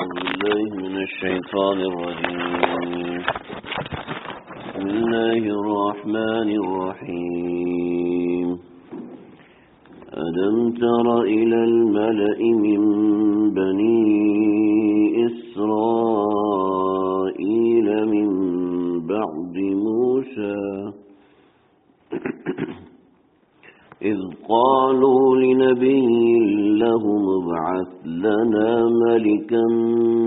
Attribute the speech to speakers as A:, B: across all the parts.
A: بالله من الشيطان الرجيم. بسم الله الرحمن الرحيم. ألم تر إلى الملأ من بني إسرائيل من بعد موسى إذ قالوا لنبي لهم ابعث لنا ملكا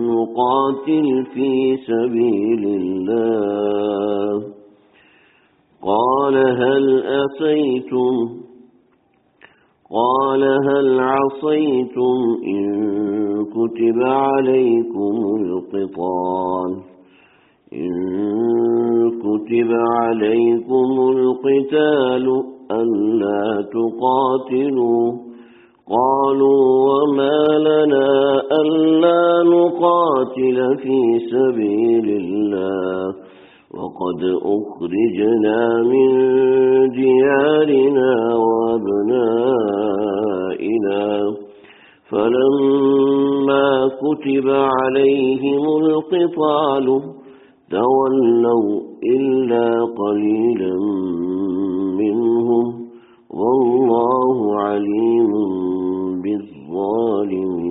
A: نقاتل في سبيل الله قال هل عصيتم إن كتب عليكم القتال ألا تقاتلوا قالوا وما لنا ألا نقاتل في سبيل الله وقد أخرجنا من ديارنا وأبنائنا فلما كتب عليهم القتال تولوا إلا قليلا منهم والله عليم بالظالمين.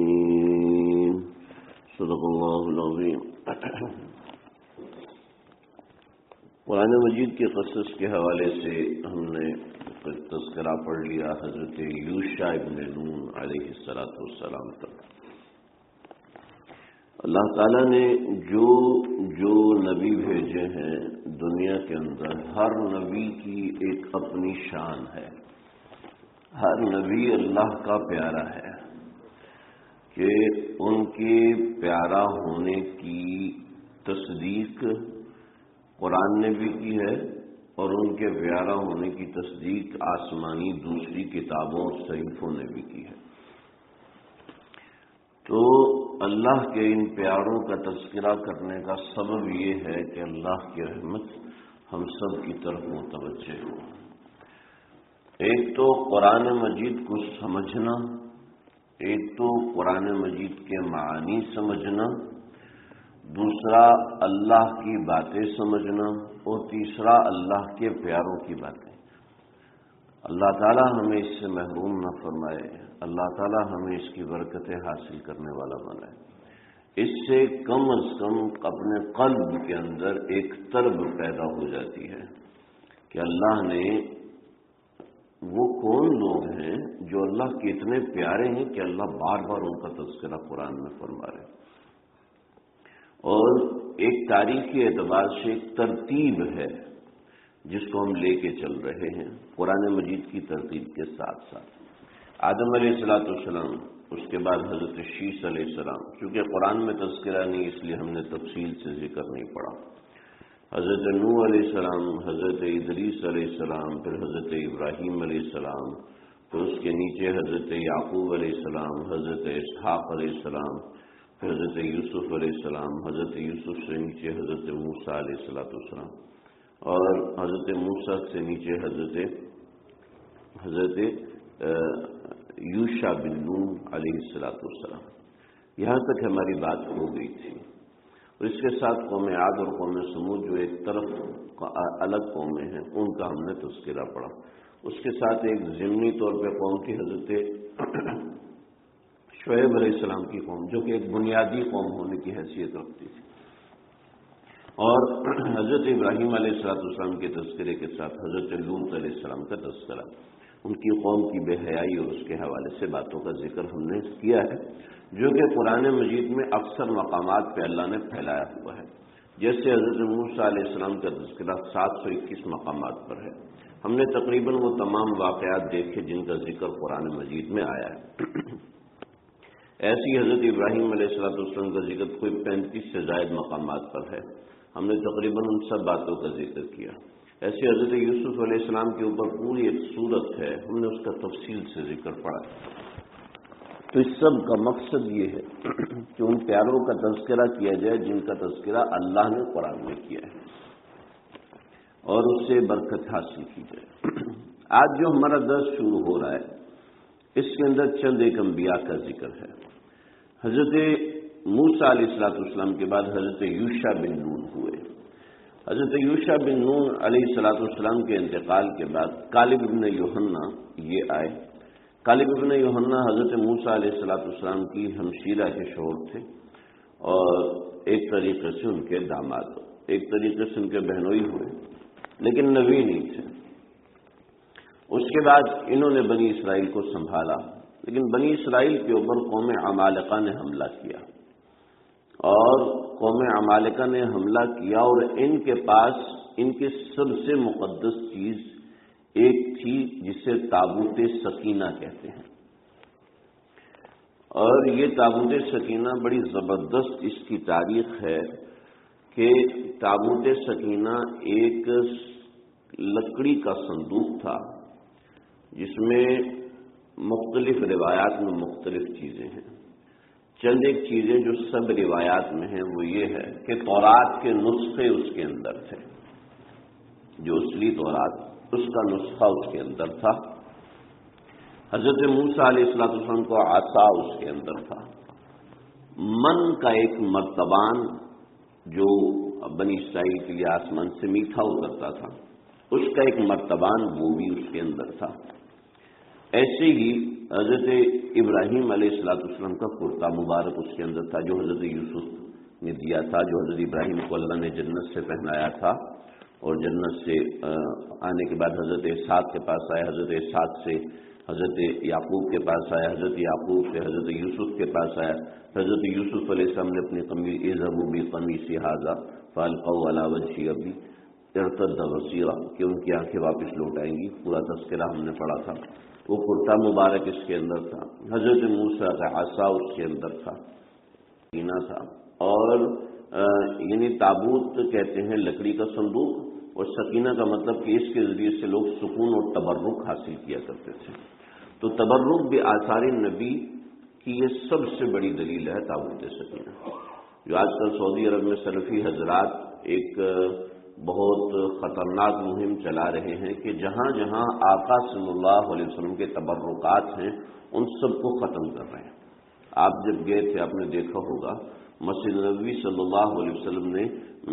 A: صدق اللہ العظیم. قرآن مجید کے قصص کے حوالے سے ہم نے تذکرہ پڑھ لیا حضرت یوشع ابن نون علیہ السلام تک. اللہ تعالیٰ نے جو نبی بھیجے ہیں دنیا کے اندر، ہر نبی کی ایک اپنی شان ہے. ہر نبی اللہ کا پیارا ہے کہ ان کے پیارا ہونے کی تصدیق قرآن نے بھی کی ہے اور ان کے پیارا ہونے کی تصدیق آسمانی دوسری کتابوں اور صحیفوں نے بھی کی ہے. تو اللہ کے ان پیاروں کا تذکرہ کرنے کا سبب یہ ہے کہ اللہ کی رحمت ہم سب کی طرف متوجہ ہو. ایک تو قرآن مجید کو سمجھنا، ایک تو قرآن مجید کے معانی سمجھنا، دوسرا اللہ کی باتیں سمجھنا، اور تیسرا اللہ کے پیاروں کی باتیں. اللہ تعالی ہمیں اس سے محروم نہ فرمائے. اللہ تعالی ہمیں اس کی برکتیں حاصل کرنے والا بنائے. اس سے کم از کم اپنے قلب کے اندر ایک طلب پیدا ہو جاتی ہے کہ اللہ نے وہ کون لوگ ہیں جو اللہ کے اتنے پیارے ہیں کہ اللہ بار بار ان کا تذکرہ قرآن میں فرما رہے. اور ایک تاریخی اعتبار سے ایک ترتیب ہے جس کو ہم لے کے چل رہے ہیں قرآن مجید کی ترتیب کے ساتھ ساتھ. آدم علیہ السلام، اس کے بعد حضرت شیس علیہ السلام. چونکہ قرآن میں تذکرہ نہیں اس لیے ہم نے تفصیل سے ذکر نہیں پڑھا. حضرت نوح علیہ السلام، حضرت ادریس علیہ السلام، پھر حضرت ابراہیم علیہ السلام، پھر اس کے نیچے حضرت یعقوب علیہ السلام، حضرت اسحاق علیہ السلام، پھر حضرت یوسف علیہ السلام، حضرت یوسف سے نیچے حضرت موسیٰ علیہ السلام، اور حضرت موسیٰ سے نیچے حضرت یوشع بن نون علیہ السلام. یہاں تک ہماری بات ہو گئی تھی. اور اس کے ساتھ قوم عاد اور قوم سمود جو ایک طرف الگ قومیں ہیں ان کا ہم نے تذکرہ پڑھا. اس کے ساتھ ایک ضمنی طور پہ قوم کی حضرت شعیب علیہ السلام کی قوم جو کہ ایک بنیادی قوم ہونے کی حیثیت رکھتی تھی. اور حضرت ابراہیم علیہ السلام کے تذکرے کے ساتھ حضرت لوط علیہ السلام کا تذکرہ، ان کی قوم کی بے حیائی اور اس کے حوالے سے باتوں کا ذکر ہم نے کیا ہے جو کہ قرآن مجید میں اکثر مقامات پہ اللہ نے پھیلایا ہوا ہے. جیسے حضرت موسیٰ علیہ السلام کا تذکرہ 721 مقامات پر ہے. ہم نے تقریباً وہ تمام واقعات دیکھے جن کا ذکر قرآن مجید میں آیا ہے. ایسی حضرت ابراہیم علیہ السلام کا ذکر کوئی 35 سے زائد مقامات پر ہے. ہم نے تقریباً ان سب باتوں کا ذکر کیا. ایسے حضرت یوسف علیہ السلام کے اوپر پوری ایک صورت ہے، ہم نے اس کا تفصیل سے ذکر پڑھا. تو اس سب کا مقصد یہ ہے کہ ان پیاروں کا تذکرہ کیا جائے جن کا تذکرہ اللہ نے قرآن میں کیا ہے اور اس سے برکت حاصل کی جائے. آج جو ہمارا درس شروع ہو رہا ہے اس کے اندر چند ایک انبیاء کا ذکر ہے. حضرت موسیٰ علیہ السلام کے بعد حضرت یوشع بن نون ہوئے۔ حضرت یوشع بن نون علیہ السلام کے انتقال کے بعد کالب ابن یوحنا یہ آئے۔ کالب ابن یوحنا حضرت موسیٰ علیہ السلام کی ہمشیرہ کے شوہر تھے اور ایک طریقے سے ان کے داماد، ایک طریقے سے ان کے بہنوئی ہوئے، لیکن نبی نہیں تھے۔ اس کے بعد انہوں نے بنی اسرائیل کو سنبھالا، لیکن بنی اسرائیل کے اوپر قوم عمالقہ نے حملہ کیا، اور قوم عمالقہ نے حملہ کیا اور ان کے پاس ان کے سب سے مقدس چیز ایک تھی جسے تابوت سکینہ کہتے ہیں، اور یہ تابوت سکینہ بڑی زبردست اس کی تاریخ ہے کہ تابوت سکینہ ایک لکڑی کا صندوق تھا جس میں مختلف روایات میں مختلف چیزیں ہیں۔ چند ایک چیزیں جو سب روایات میں ہیں وہ یہ ہے کہ تورات کے نسخے اس کے اندر تھے، جو اصلی تورات اس کا نسخہ اس کے اندر تھا۔ حضرت موسیٰ علیہ السلام کو عصا اس کے اندر تھا۔ من کا ایک مرتبان جو بنی اسرائیل کے لیے آسمان سے میٹھا اترتا تھا، اس کا ایک مرتبان وہ بھی اس کے اندر تھا۔ ایسے ہی حضرت ابراہیم علیہ السلام کا کرتا مبارک اس کے اندر تھا، جو حضرت یوسف نے دیا تھا، جو حضرت ابراہیم کو اللہ نے جنت سے پہنایا تھا، اور جنت سے آنے کے بعد حضرت اسحاق کے پاس آیا، حضرت اسحاق سے حضرت یعقوب کے پاس آیا، حضرت یعقوب سے حضرت یوسف کے پاس آیا۔ حضرت یوسف علیہ السلام نے اپنی اذهبوا بقمیصی هذا فالقوا علی وجه ابی ارتد بصیرا کہ ان کی آنکھیں واپس لوٹ آئیں گی، پورا تذکرہ ہم نے پڑھا تھا۔ وہ کرتا مبارک اس کے اندر تھا، حضرت موسیٰ کا عصا اس کے اندر تھا، سینہ تھا، اور یعنی تابوت کہتے ہیں لکڑی کا صندوق، اور سکینہ کا مطلب کہ اس کے ذریعے سے لوگ سکون اور تبرک حاصل کیا کرتے تھے۔ تو تبرک بھی آثار نبی کی یہ سب سے بڑی دلیل ہے تابوت سکینہ، جو آج کل سعودی عرب میں سلفی حضرات ایک بہت خطرناک مہم چلا رہے ہیں کہ جہاں جہاں آقا صلی اللہ علیہ وسلم کے تبرکات ہیں ان سب کو ختم کر رہے ہیں۔ آپ جب گئے تھے آپ نے دیکھا ہوگا مسجد نبوی صلی اللہ علیہ وسلم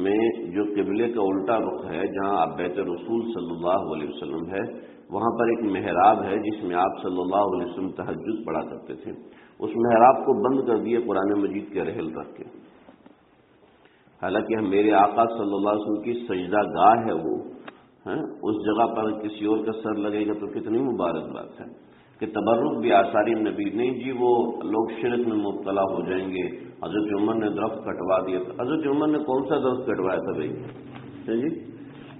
A: میں جو قبلے کا الٹا رخ ہے، جہاں آپ بیت رسول صلی اللہ علیہ وسلم ہے، وہاں پر ایک محراب ہے جس میں آپ صلی اللہ علیہ وسلم تہجد پڑھا کرتے تھے۔ اس محراب کو بند کر دیے قرآن مجید کے رحل رکھ کے، حالانکہ میرے آقا صلی اللہ علیہ وسلم کی سجدہ گاہ ہے وہ، اس جگہ پر کسی اور کا سر لگے گا تو کتنی مبارک بات ہے کہ تبرک بھی آثار نبی نہیں جی وہ لوگ شرک میں مبتلا ہو جائیں گے۔ حضرت عمر نے درخت کٹوا دیا تھا، حضرت عمر نے کون سا درخت کٹوایا تھا بھائی؟ جی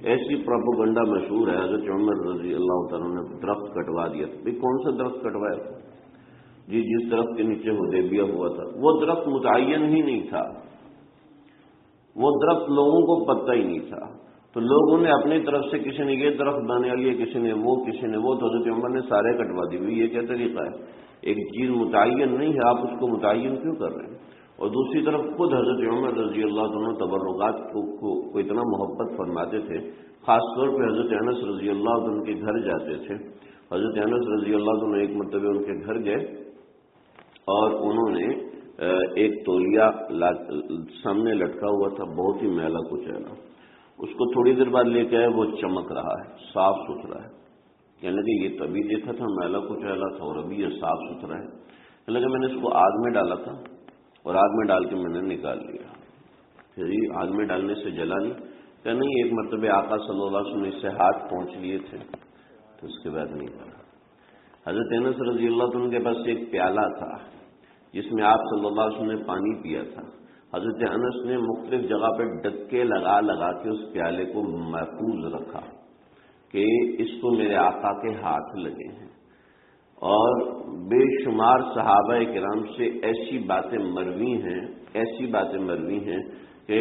A: ایسی پروپیگنڈا مشہور ہے، حضرت عمر رضی اللہ تعالیٰ نے درخت کٹوا دیا تھا، بھائی کون سا درخت کٹوایا تھا؟ جی جس درخت کے نیچے حدیبیہ ہوا تھا وہ درخت متعین ہی نہیں تھا، وہ درخت لوگوں کو پتہ ہی نہیں تھا، تو لوگوں نے اپنی طرف سے کسی نے یہ درخت بنا لیا، کسی نے وہ، تو حضرت عمر نے سارے کٹوا دی۔ یہ کیا طریقہ ہے؟ ایک چیز متعین نہیں ہے، آپ اس کو متعین کیوں کر رہے ہیں؟ اور دوسری طرف خود حضرت عمر رضی اللہ عنہ تبرکات کو اتنا محبت فرماتے تھے، خاص طور پہ حضرت انس رضی اللہ عنہ کے گھر جاتے تھے۔ حضرت انس رضی اللہ عنہ ایک مرتبہ ان کے گھر گئے اور انہوں نے ایک تولیہ سامنے لٹکا ہوا تھا، بہت ہی میلا کچیلا، اس کو تھوڑی دیر بعد لے کے آئے، وہ چمک رہا ہے، صاف ستھرا ہے، کہنے لگے یہ تبھی دیکھا تھا میلا کچیلا تھا اور ابھی یہ صاف ستھرا ہے۔ کہنے لگے میں نے اس کو آگ میں ڈالا تھا اور آگ میں ڈال کے میں نے نکال لیا۔ پھر آگ میں ڈالنے سے جلا نہیں؟ کہ نہیں، ایک مرتبہ آقا صلی اللہ علیہ وسلم نے اس سے ہاتھ پہنچ لیے تھے تو اس کے بعد نہیں کرا۔ حضرت انس رضی اللہ عنہ کے پاس ایک پیالہ تھا جس میں آپ صلی اللہ علیہ وسلم نے پانی پیا تھا، حضرت انس نے مختلف جگہ پہ ڈکے لگا لگا کے اس پیالے کو محفوظ رکھا کہ اس کو میرے آقا کے ہاتھ لگے ہیں، اور بے شمار صحابہ کرام سے ایسی باتیں مروی ہیں کہ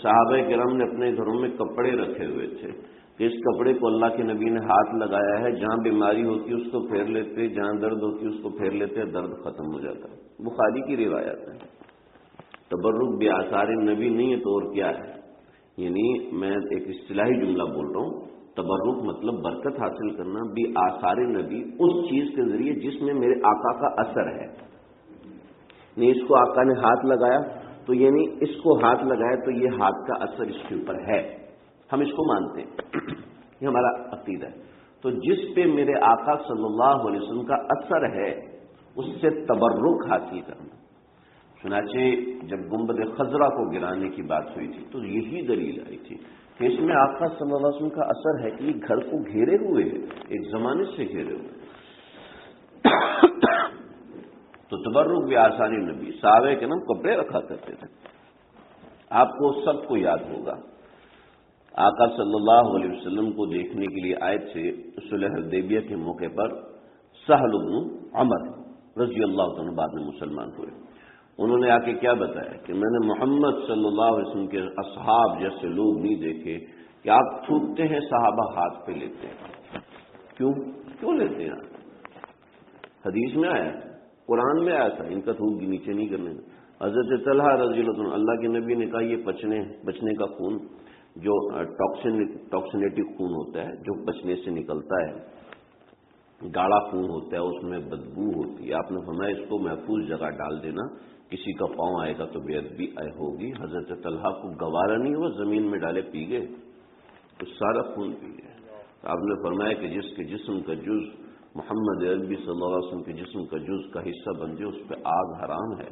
A: صحابہ کرام نے اپنے گھروں میں کپڑے رکھے ہوئے تھے کہ اس کپڑے کو اللہ کے نبی نے ہاتھ لگایا ہے، جہاں بیماری ہوتی ہے اس کو پھیر لیتے، جہاں درد ہوتی ہے اس کو پھیر لیتے، درد ختم ہو جاتا ہے۔ بخاری کی روایت ہے۔ تبرک بھی آثار نبی نہیں ہے تو اور کیا ہے؟ یعنی میں ایک اصطلاحی جملہ بول رہا ہوں، تبرک مطلب برکت حاصل کرنا، بھی آثار نبی اس چیز کے ذریعے جس میں میرے آقا کا اثر ہے۔ نہیں اس کو آقا نے ہاتھ لگایا تو یعنی اس کو ہاتھ لگایا تو یہ ہاتھ کا اثر اس کے اوپر ہے، ہم اس کو مانتے ہیں، یہ ہمارا عقیدہ ہے۔ تو جس پہ میرے آقا صلی اللہ علیہ وسلم کا اثر ہے اس سے تبرک حاصل کرنا۔ چنانچہ جب گنبد خضرا کو گرانے کی بات ہوئی تھی تو یہی دلیل آئی تھی کہ اس میں آقا صلی اللہ علیہ وسلم کا اثر ہے کہ یہ گھر کو گھیرے ہوئے ہے، ایک زمانے سے گھیرے ہوئے۔ تو تبرک بھی آسانی نبی، صحابہ کے نام کپڑے رکھا کرتے تھے۔ آپ کو سب کو یاد ہوگا آقا صلی اللہ علیہ وسلم کو دیکھنے کے لیے آئے تھے صلح حدیبیہ کے موقع پر سہل بن عمر رضی اللہ عنہ، بعد میں مسلمان ہوئے۔ انہوں نے آ کے کیا بتایا کہ میں نے محمد صلی اللہ علیہ وسلم کے اصحاب جیسے لوگ نہیں دیکھے کہ آپ تھوکتے ہیں صحابہ ہاتھ پہ لیتے ہیں۔ کیوں لیتے ہیں آپ؟ حدیث میں آیا، قرآن میں آیا تھا ان کا تھوک نیچے نہیں کرنے کا۔ حضرت طلحہ رضی اللہ عنہ، اللہ کے نبی نے کہا یہ بچنے کا خون جو ٹاکسینیٹک خون ہوتا ہے، جو بچنے سے نکلتا ہے، گاڑھا خون ہوتا ہے، اس میں بدبو ہوتی ہے، آپ نے فرمایا اس کو محفوظ جگہ ڈال دینا، کسی کا پاؤں آئے گا تو بے ادبی ہوگی۔ حضرت طلحہ کو گوارا نہیں ہوا، زمین میں ڈالے پی گئے، تو سارا خون پی گئے۔ آپ نے فرمایا کہ جس کے جسم کا جز محمد عربی صلی اللہ علیہ وسلم کے جسم کا جز کا حصہ بن جائے اس پہ آگ حرام ہے۔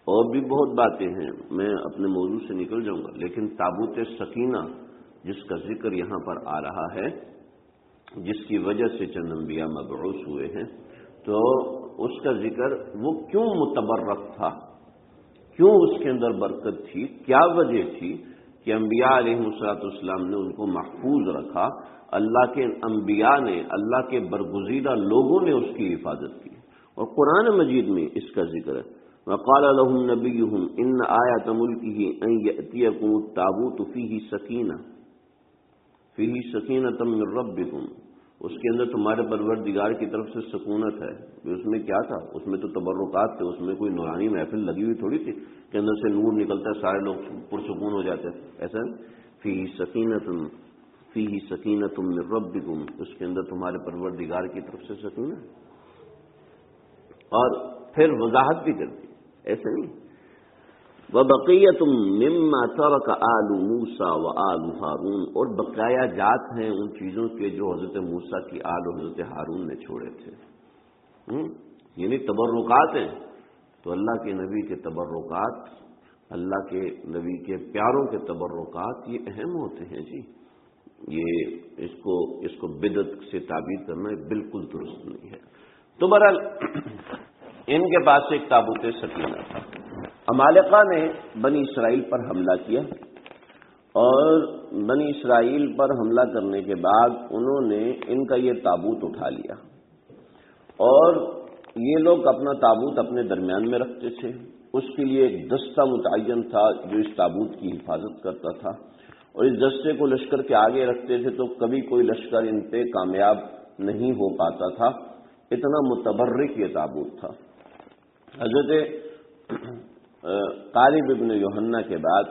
A: اور بھی بہت باتیں ہیں، میں اپنے موضوع سے نکل جاؤں گا، لیکن تابوت سکینہ جس کا ذکر یہاں پر آ رہا ہے، جس کی وجہ سے چند انبیاء مبعوث ہوئے ہیں، تو اس کا ذکر وہ کیوں متبرک تھا، کیوں اس کے اندر برکت تھی، کیا وجہ تھی کہ انبیاء علیہ الصلوۃ والسلام نے ان کو محفوظ رکھا، اللہ کے انبیاء نے، اللہ کے برگزیدہ لوگوں نے اس کی حفاظت کی۔ اور قرآن مجید میں اس کا ذکر ہے، وقال لهم نبيهم ان آیات ملکه ان یأتیکم التابوت فیہ سکینۃ من ربکم، اس کے اندر تمہارے پروردگار کی طرف سے سکونت ہے۔ اس میں کیا تھا؟ اس میں تو تبرکات تھے، اس میں کوئی نورانی محفل لگی ہوئی تھوڑی تھی کہ اندر سے نور نکلتا ہے، سارے لوگ پرسکون ہو جاتے ہیں، ایسا نہیں۔ فیہ سکینۃ من ربکم، اس کے اندر تمہارے پروردگار کی طرف سے سکینت، اور پھر وضاحت بھی کر دی، ایسے نہیں۔ وَبَقِيَّةٌ مِّمَّا تَرَكَ آلُ مُوسَىٰ وَآلُ ہارون، اور بقایا جات ہیں ان چیزوں کے جو حضرت موسیٰ کی آل اور حضرت ہارون نے چھوڑے تھے، یعنی تبرکات ہیں۔ تو اللہ کے نبی کے تبرکات، اللہ کے نبی کے پیاروں کے تبرکات یہ اہم ہوتے ہیں جی۔ یہ اس کو بدعت سے تعبیر کرنا بالکل درست نہیں ہے۔ تو بہرحال ان کے پاس ایک تابوت سکینہ تھا۔ عمالقہ نے بنی اسرائیل پر حملہ کیا، اور بنی اسرائیل پر حملہ کرنے کے بعد انہوں نے ان کا یہ تابوت اٹھا لیا، اور یہ لوگ اپنا تابوت اپنے درمیان میں رکھتے تھے۔ اس کے لیے ایک دستہ متعین تھا جو اس تابوت کی حفاظت کرتا تھا، اور اس دستے کو لشکر کے آگے رکھتے تھے تو کبھی کوئی لشکر ان پہ کامیاب نہیں ہو پاتا تھا، اتنا متبرک یہ تابوت تھا۔ حضرت طالب ابن یوحنا کے بعد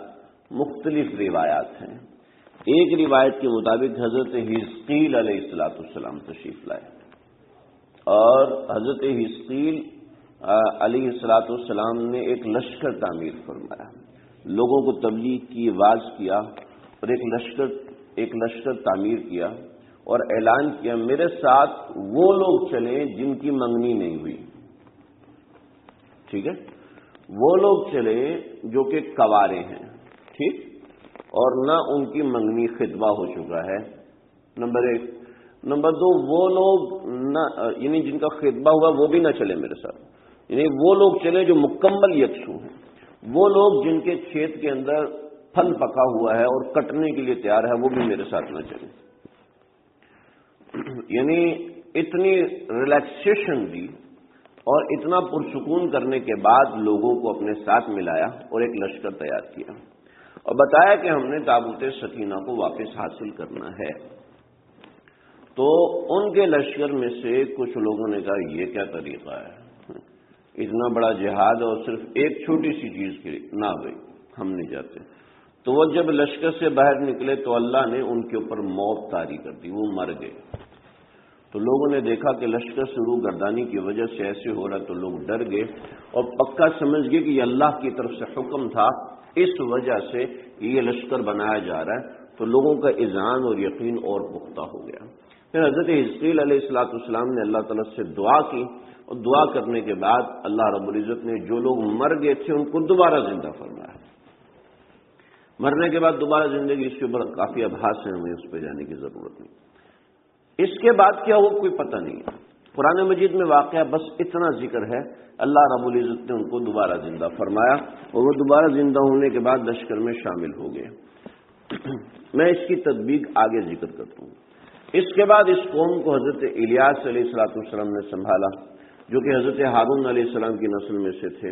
A: مختلف روایات ہیں۔ ایک روایت کے مطابق حضرت حزقیل علیہ السلام تشریف لائے، اور حضرت حزقیل علیہ السلام نے ایک لشکر تعمیر فرمایا، لوگوں کو تبلیغ کی، واعظ کیا، اور ایک لشکر تعمیر کیا، اور اعلان کیا میرے ساتھ وہ لوگ چلیں جن کی منگنی نہیں ہوئی، ٹھیک ہے، وہ لوگ چلے جو کہ کوارے ہیں، ٹھیک، اور نہ ان کی منگنی خطبہ ہو چکا ہے، نمبر 1۔ نمبر 2، وہ لوگ نہ، یعنی جن کا خطبہ ہوا وہ بھی نہ چلے میرے ساتھ، یعنی وہ لوگ چلے جو مکمل یکسو ہیں، وہ لوگ جن کے کھیت کے اندر پھل پکا ہوا ہے اور کٹنے کے لیے تیار ہے وہ بھی میرے ساتھ نہ چلے۔ یعنی اتنی ریلیکسیشن دی اور اتنا پرسکون کرنے کے بعد لوگوں کو اپنے ساتھ ملایا اور ایک لشکر تیار کیا، اور بتایا کہ ہم نے تابوت سکینہ کو واپس حاصل کرنا ہے۔ تو ان کے لشکر میں سے کچھ لوگوں نے کہا یہ کیا طریقہ ہے، اتنا بڑا جہاد اور صرف ایک چھوٹی سی چیز کے لیے، نہ بھائی ہم نہیں جاتے۔ تو وہ جب لشکر سے باہر نکلے تو اللہ نے ان کے اوپر موت طاری کر دی، وہ مر گئے۔ تو لوگوں نے دیکھا کہ لشکر سے روح گردانی کی وجہ سے ایسے ہو رہا، تو لوگ ڈر گئے اور پکا سمجھ گئے کہ یہ اللہ کی طرف سے حکم تھا، اس وجہ سے یہ لشکر بنایا جا رہا ہے۔ تو لوگوں کا اذعان اور یقین اور پختہ ہو گیا۔ پھر حضرت حزقیل علیہ السلام نے اللہ تعالیٰ سے دعا کی، اور دعا کرنے کے بعد اللہ رب العزت نے جو لوگ مر گئے تھے ان کو دوبارہ زندہ فرمایا۔ مرنے کے بعد دوبارہ زندگی، اس کے اوپر کافی ابحاث ہیں، ہمیں اس پہ جانے کی ضرورت نہیں۔ اس کے بعد کیا ہو کوئی پتہ نہیں ہے۔ قرآن مجید میں واقعہ بس اتنا ذکر ہے، اللہ رب العزت نے ان کو دوبارہ زندہ فرمایا اور وہ دوبارہ زندہ ہونے کے بعد لشکر میں شامل ہو گئے۔ میں اس کی تطبیق آگے ذکر کرتا ہوں۔ اس کے بعد اس قوم کو حضرت الیاس علیہ السلام نے سنبھالا، جو کہ حضرت ہارون علیہ السلام کی نسل میں سے تھے،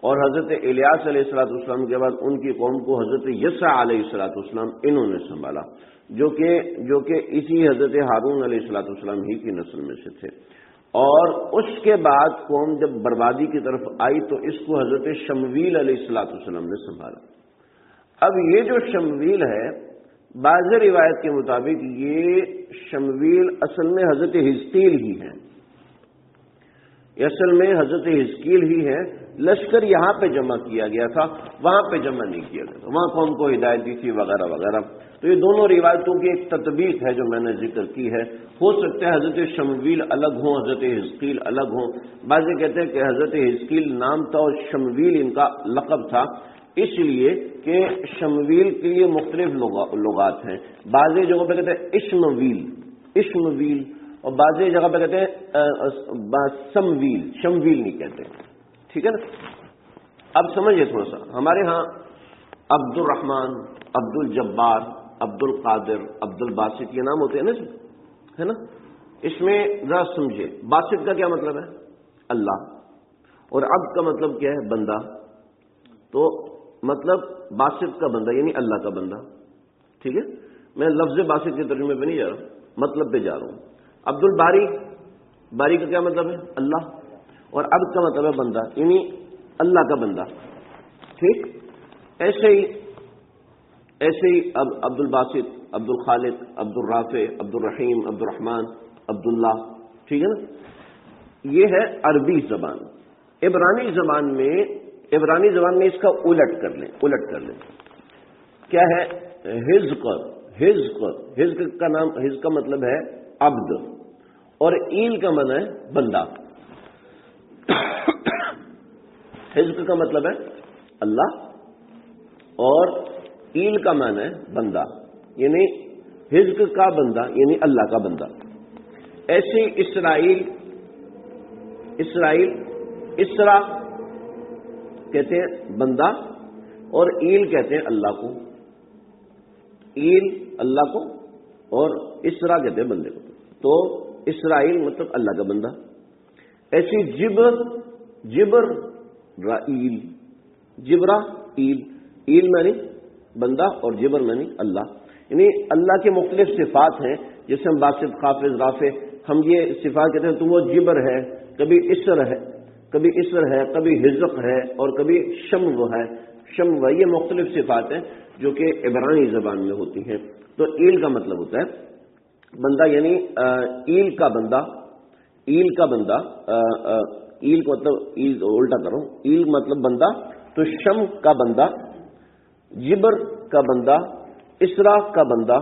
A: اور حضرت الیاس علیہ السلام کے بعد ان کی قوم کو حضرت یسع علیہ السلام انہوں نے سنبھالا، جو کہ اسی حضرت ہارون علیہ السلام ہی کی نسل میں سے تھے۔ اور اس کے بعد قوم جب بربادی کی طرف آئی تو اس کو حضرت شمویل علیہ السلام نے سنبھالا۔ اب یہ جو شمویل ہے، بعض روایت کے مطابق یہ شمویل اصل میں حضرت حزقیل ہی ہے، اصل میں حضرت حزقیل ہی ہے۔ لشکر یہاں پہ جمع کیا گیا تھا، وہاں پہ جمع نہیں کیا گیا تھا، وہاں قوم کو ہدایت دی تھی وغیرہ وغیرہ۔ تو یہ دونوں روایتوں کی ایک تطبیق ہے جو میں نے ذکر کی ہے۔ ہو سکتا ہے حضرت شمویل الگ ہوں، حضرت حزقیل الگ ہوں۔ بعض کہتے ہیں کہ حضرت حزقیل نام تھا اور شمویل ان کا لقب تھا، اس لیے کہ شمویل کے لیے مختلف لغات ہیں۔ بعض جگہوں پہ کہتے ہیں اشمویل، اور بعض جگہ پہ کہتے ہیں شمویل نہیں کہتے، ٹھیک ہے نا۔ اب سمجھئے تھوڑا سا، ہمارے ہاں عبد الرحمن، عبد الجبار، عبد القادر، عبد الباسط یہ نام ہوتے ہیں نا، ہے نا۔ اس میں ذرا سمجھے، باسط کا کیا مطلب ہے؟ اللہ، اور عبد کا مطلب کیا ہے؟ بندہ۔ تو مطلب باسط کا بندہ یعنی اللہ کا بندہ، ٹھیک ہے۔ میں لفظ باسط کے ترجمے پہ نہیں جا رہا، مطلب پہ جا رہا ہوں۔ عبد الباری، باری کا کیا مطلب ہے؟ اللہ، اور عبد کا مطلب ہے بندہ یعنی اللہ کا بندہ، ٹھیک۔ ایسے ہی اب عبد الباسط، عبد الخالق، عبد الرافع، عبد الرحیم، عبد الرحمن، عبد اللہ، ٹھیک ہے نا۔ یہ ہے عربی زبان۔ عبرانی زبان میں اس کا الٹ کر لیں کیا ہے؟ حزق کا مطلب ہے عبد، اور ایل کا معنی ہے بندہ۔ حزق کا مطلب ہے اللہ، اور ایل کا معنی ہے بندہ، یعنی حزق کا بندہ یعنی اللہ کا بندہ۔ ایسے اسرا کہتے ہیں بندہ، اور ایل کہتے ہیں اللہ کو، ایل اللہ کو اور اسرا کہتے ہیں بندے کو۔ تو اسرائیل مطلب اللہ کا بندہ۔ ایسی ایل معنی بندہ اور جبر معنی اللہ، یعنی اللہ کے مختلف صفات ہیں، جیسے ہم باسط، خافض، رافع، ہم یہ صفات کہتے ہیں تو وہ جبر ہے، کبھی اسر ہے، کبھی حزق ہے، اور کبھی شمو ہے۔ یہ مختلف صفات ہیں جو کہ عبرانی زبان میں ہوتی ہیں۔ تو ایل کا مطلب ہوتا ہے بندہ، یعنی ایل کا بندہ، ایل کو مطلب ایل الٹا کرو، ایل مطلب بندہ، تو شم کا بندہ، جبر کا بندہ، اسرا کا بندہ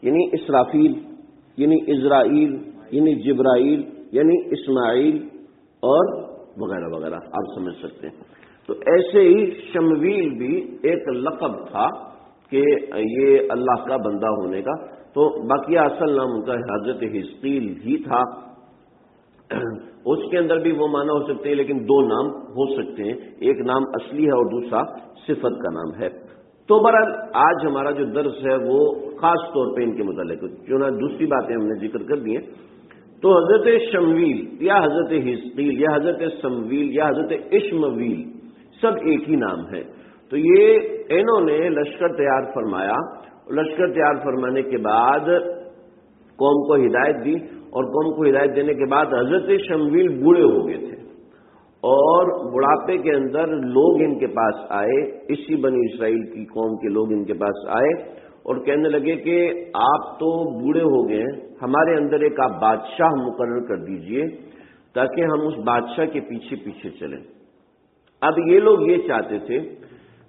A: یعنی اسرافیل، یعنی اسرائیل، یعنی جبرائیل، یعنی اسماعیل، اور وغیرہ وغیرہ آپ سمجھ سکتے ہیں۔ تو ایسے ہی شمویل بھی ایک لقب تھا کہ یہ اللہ کا بندہ ہونے کا، تو باقی اصل نام ان کا حضرت حزقیل ہی تھا۔ اس کے اندر بھی وہ معنی ہو سکتے ہیں، لیکن دو نام ہو سکتے ہیں، ایک نام اصلی ہے اور دوسرا صفت کا نام ہے۔ تو بہرحال آج ہمارا جو درس ہے وہ خاص طور پہ ان کے متعلق، چونکہ دوسری باتیں ہم نے ذکر کر دی ہیں۔ تو حضرت شمویل یا حضرت حزقیل یا حضرت سمویل یا حضرت اشمویل سب ایک ہی نام ہے۔ تو یہ انہوں نے لشکر تیار فرمایا، لشکر تیار فرمانے کے بعد قوم کو ہدایت دی، اور قوم کو ہدایت دینے کے بعد حضرت شمویل بوڑھے ہو گئے تھے، اور بڑھاپے کے اندر لوگ ان کے پاس آئے، اسی بنی اسرائیل کی قوم کے لوگ ان کے پاس آئے، اور کہنے لگے کہ آپ تو بوڑھے ہو گئے ہیں، ہمارے اندر ایک آپ بادشاہ مقرر کر دیجئے تاکہ ہم اس بادشاہ کے پیچھے پیچھے چلیں۔ اب یہ لوگ یہ چاہتے تھے،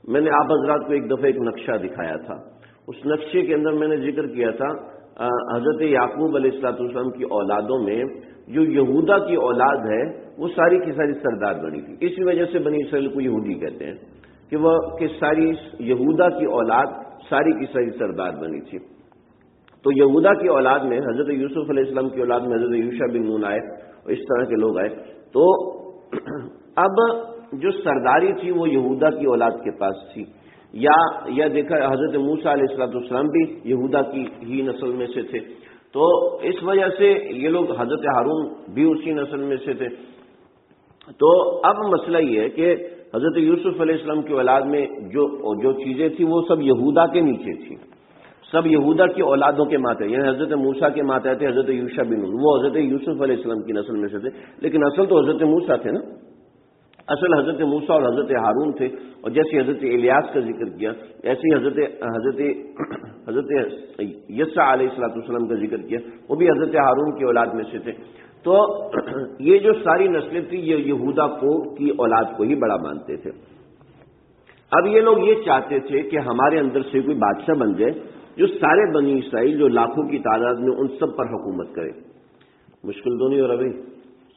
A: میں نے آپ حضرات کو ایک دفعہ ایک نقشہ دکھایا تھا، اس نقشے کے اندر میں نے ذکر کیا تھا حضرت یعقوب علیہ السلام کی اولادوں میں جو یہودا کی اولاد ہے وہ ساری کی ساری سردار بنی تھی۔ اسی وجہ سے بنی اسرائیل کو یہودی کہتے ہیں کہ ساری یہودا کی اولاد ساری کی ساری سردار بنی تھی۔ تو یہودا کی اولاد میں حضرت یوسف علیہ السلام کی اولاد میں حضرت یوشع بن نون آئے اور اس طرح کے لوگ آئے۔ تو اب جو سرداری تھی وہ یہودا کی اولاد کے پاس تھی، یا دیکھا حضرت موسیٰ علیہ السلام بھی یہودا کی ہی نسل میں سے تھے، تو اس وجہ سے یہ لوگ حضرت ہارون بھی اسی نسل میں سے تھے۔ تو اب مسئلہ یہ ہے کہ حضرت یوسف علیہ السلام کی اولاد میں جو چیزیں تھیں وہ سب یہودا کے نیچے تھیں، سب یہودا کی اولادوں کے ماتحت، یعنی حضرت موسیٰ کے ماتحت تھے حضرت یوشع بن نون، وہ حضرت یوسف علیہ السلام کی نسل میں سے تھے، لیکن اصل تو حضرت موسیٰ تھے نا، اصل حضرت موسیٰ اور حضرت ہارون تھے۔ اور جیسے حضرت الیاس کا ذکر کیا ایسے ہی حضرت یسع علیہ السلام کا ذکر کیا، وہ بھی حضرت ہارون کی اولاد میں سے تھے۔ تو یہ جو ساری نسلیں تھیں یہ یہودا کی اولاد کو ہی بڑا مانتے تھے۔ اب یہ لوگ یہ چاہتے تھے کہ ہمارے اندر سے کوئی بادشاہ بن جائے جو سارے بنی اسرائیل جو لاکھوں کی تعداد میں ان سب پر حکومت کرے۔ مشکل تو نہیں ہو رہا بھائی؟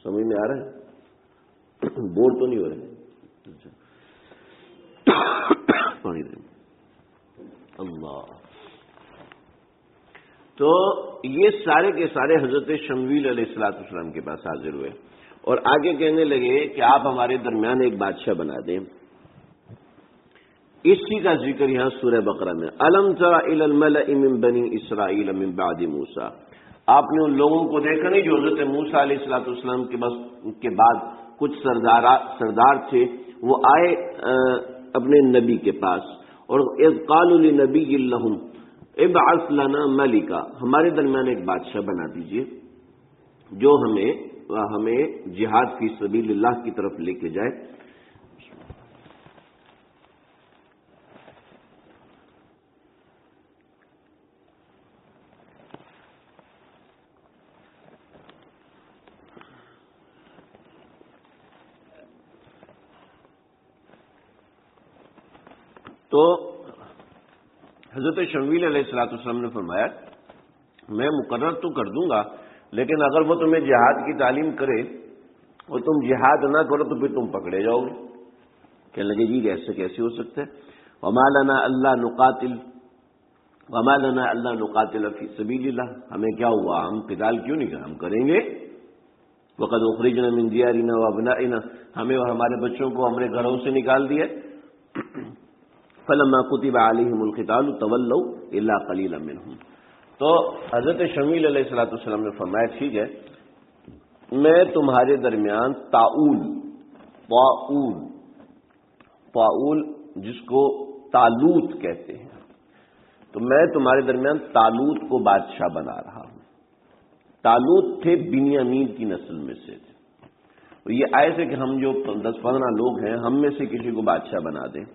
A: سمجھ میں آ رہا ہے؟ بور تو نہیں ہو رہے؟ پانی دیں اللہ۔ تو یہ سارے کے سارے حضرت شمویل علیہ السلام کے پاس حاضر ہوئے اور آگے کہنے لگے کہ آپ ہمارے درمیان ایک بادشاہ بنا دیں۔ اسی کا ذکر یہاں سورہ بقرہ میں، الم تر الی الملأ من بنی اسرائیل من بعد موسیٰ، آپ نے ان لوگوں کو دیکھا نہیں جو حضرت موسیٰ علیہ السلام کے بعد کچھ سردار تھے، وہ آئے اپنے نبی کے پاس اور اذ قالوا لنبی لہم ابعث لنا ملکا، ہمارے درمیان ایک بادشاہ بنا دیجئے جو ہمیں جہاد فی سبیل اللہ کی طرف لے کے جائے۔ تو حضرت شمویل علیہ السلام نے فرمایا میں مقرر تو کر دوں گا، لیکن اگر وہ تمہیں جہاد کی تعلیم کرے اور تم جہاد نہ کرو تو پھر تم پکڑے جاؤ گے۔ کہنے لگے جی ایسے کیسے ہو سکتا ہے؟ وما لنا الا نقاتل فی سبیل اللہ، ہمیں کیا ہوا، ہم قتال کیوں نہیں کریں، ہم کریں گے۔ وقد اخرجنا من دیارنا وابنائنا، ہمیں اور ہمارے بچوں کو ہمارے گھروں سے نکال دیا۔ فلما كتب عليهم القتال تولوا الا قليلا منهم، تو حضرت شمویل علیہ السلام نے فرمایا ٹھیک ہے میں تمہارے درمیان طاؤل جس کو طالوت کہتے ہیں، تو میں تمہارے درمیان طالوت کو بادشاہ بنا رہا ہوں۔ طالوت تھے بنیامین کی نسل میں سے تھے، یہ آئے تھے کہ ہم جو 10-15 لوگ ہیں ہم میں سے کسی کو بادشاہ بنا دیں،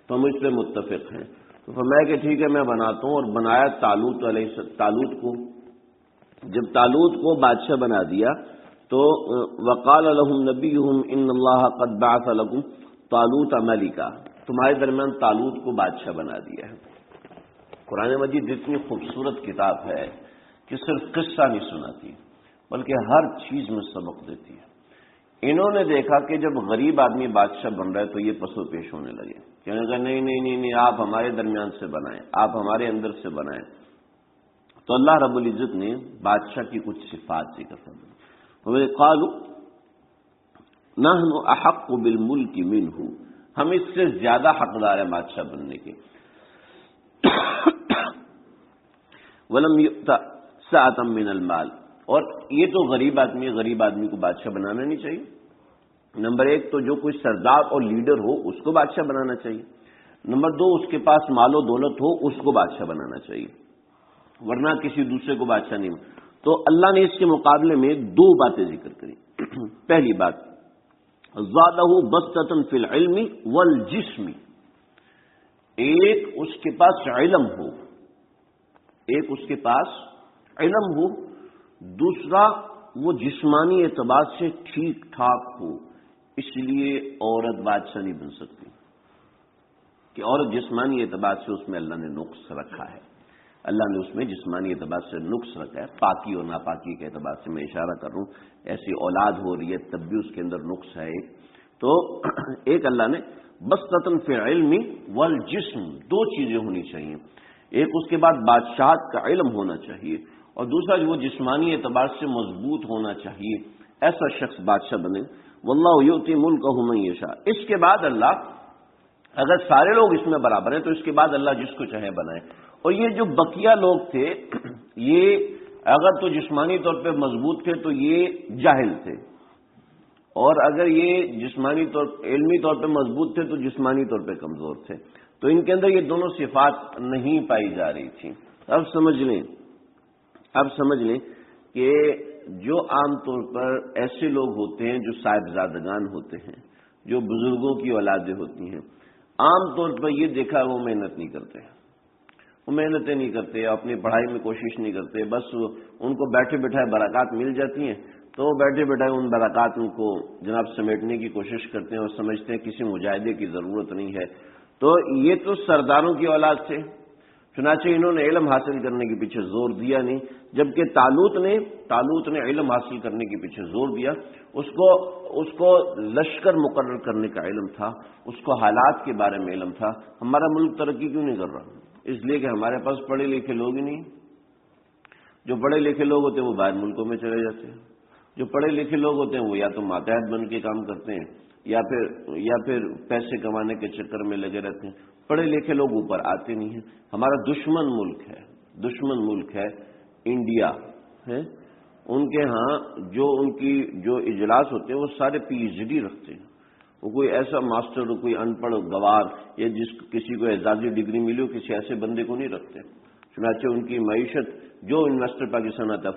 A: تو ہم اس پہ متفق ہیں۔ تو فرمایا کہ ٹھیک ہے میں بناتا ہوں، اور بنایا طالوت کو۔ جب طالوت کو بادشاہ بنا دیا تو وقال لهم نبيهم ان الله قد بعث لكم طالوت ملکا، تمہارے درمیان طالوت کو بادشاہ بنا دیا ہے۔ قرآن مجید اتنی خوبصورت کتاب ہے کہ صرف قصہ نہیں سناتی بلکہ ہر چیز میں سبق دیتی ہے۔ انہوں نے دیکھا کہ جب غریب آدمی بادشاہ بن رہا ہے تو یہ پسو پیش ہونے لگے، کہنے لگا نہیں آپ ہمارے درمیان سے بنائیں، آپ ہمارے اندر سے بنائیں۔ تو اللہ رب العزت نے بادشاہ کی کچھ صفات ذکر فرمائی، قالوا نحن احق بالملک منہ، ہم اس سے زیادہ حقدار ہیں بادشاہ بننے کے۔ ولم یؤت سعۃ من المال، اور یہ تو غریب آدمی کو بادشاہ بنانا نہیں چاہیے۔ نمبر 1 تو جو کوئی سردار اور لیڈر ہو اس کو بادشاہ بنانا چاہیے۔ نمبر 2 اس کے پاس مال و دولت ہو اس کو بادشاہ بنانا چاہیے، ورنہ کسی دوسرے کو بادشاہ نہیں۔ تو اللہ نے اس کے مقابلے میں 2 باتیں ذکر کری۔ پہلی بات زادہ بسطۃ فی العلم والجسم، ایک اس کے پاس علم ہو ایک اس کے پاس علم ہو، دوسرا وہ جسمانی اعتبار سے ٹھیک ٹھاک ہو۔ اس لیے عورت بادشاہ نہیں بن سکتی کہ عورت جسمانی اعتبار سے اس میں اللہ نے نقص رکھا ہے، اللہ نے اس میں جسمانی اعتبار سے نقص رکھا ہے۔ پاکی اور ناپاکی کے اعتبار سے میں اشارہ کر رہا ہوں، ایسی اولاد ہو رہی ہے تب بھی اس کے اندر نقص ہے ایک تو ایک اللہ نے بسطۃ فی العلم والجسم، دو چیزیں ہونی چاہیے، ایک اس کے بعد بادشاہت کا علم ہونا چاہیے اور دوسرا جو وہ جسمانی اعتبار سے مضبوط ہونا چاہیے، ایسا شخص بادشاہ بنے۔ واللہ یؤتی ملکہ من یشاء، اس کے بعد اللہ اگر سارے لوگ اس میں برابر ہیں تو اس کے بعد اللہ جس کو چاہے بنائے۔ اور یہ جو بقیہ لوگ تھے یہ اگر تو جسمانی طور پہ مضبوط تھے تو یہ جاہل تھے، اور اگر یہ جسمانی طور علمی طور پہ مضبوط تھے تو جسمانی طور پہ کمزور تھے، تو ان کے اندر یہ دونوں صفات نہیں پائی جا رہی تھیں۔ اب سمجھ لیں کہ جو عام طور پر ایسے لوگ ہوتے ہیں جو صاحبزادگان ہوتے ہیں، جو بزرگوں کی اولادیں ہوتی ہیں، عام طور پر یہ دیکھا وہ محنت نہیں کرتے، وہ محنتیں نہیں کرتے، اپنی پڑھائی میں کوشش نہیں کرتے، بس ان کو بیٹھے بیٹھائے برکات مل جاتی ہیں تو بیٹھے بیٹھائے ان برکات ان کو جناب سمیٹنے کی کوشش کرتے ہیں اور سمجھتے ہیں کسی مجاہدے کی ضرورت نہیں ہے۔ تو یہ تو سرداروں کی اولاد تھے، چنانچہ انہوں نے علم حاصل کرنے کے پیچھے زور دیا نہیں، جبکہ طالوت نے علم حاصل کرنے کے پیچھے زور دیا، اس کو لشکر مقرر کرنے کا علم تھا، اس کو حالات کے بارے میں علم تھا۔ ہمارا ملک ترقی کیوں نہیں کر رہا؟ اس لیے کہ ہمارے پاس پڑھے لکھے لوگ ہی نہیں۔ جو پڑھے لکھے لوگ ہوتے ہیں وہ باہر ملکوں میں چلے جاتے ہیں، جو پڑھے لکھے لوگ ہوتے ہیں وہ یا تو ماتحت بن کے کام کرتے ہیں یا پھر پیسے کمانے کے چکر میں لگے رہتے ہیں، پڑھے لکھے لوگ اوپر آتے نہیں ہیں۔ ہمارا دشمن ملک ہے انڈیا ہے، ان کے ہاں جو اجلاس ہوتے ہیں وہ سارے پی ایچ ڈی رکھتے ہیں، وہ کوئی ایسا ماسٹر کوئی ان پڑھ گوار یا کسی کو اعزازی ڈگری ملی ہو کسی ایسے بندے کو نہیں رکھتے، چنانچہ ان کی معیشت جو انویسٹر پاکستان آتا ہے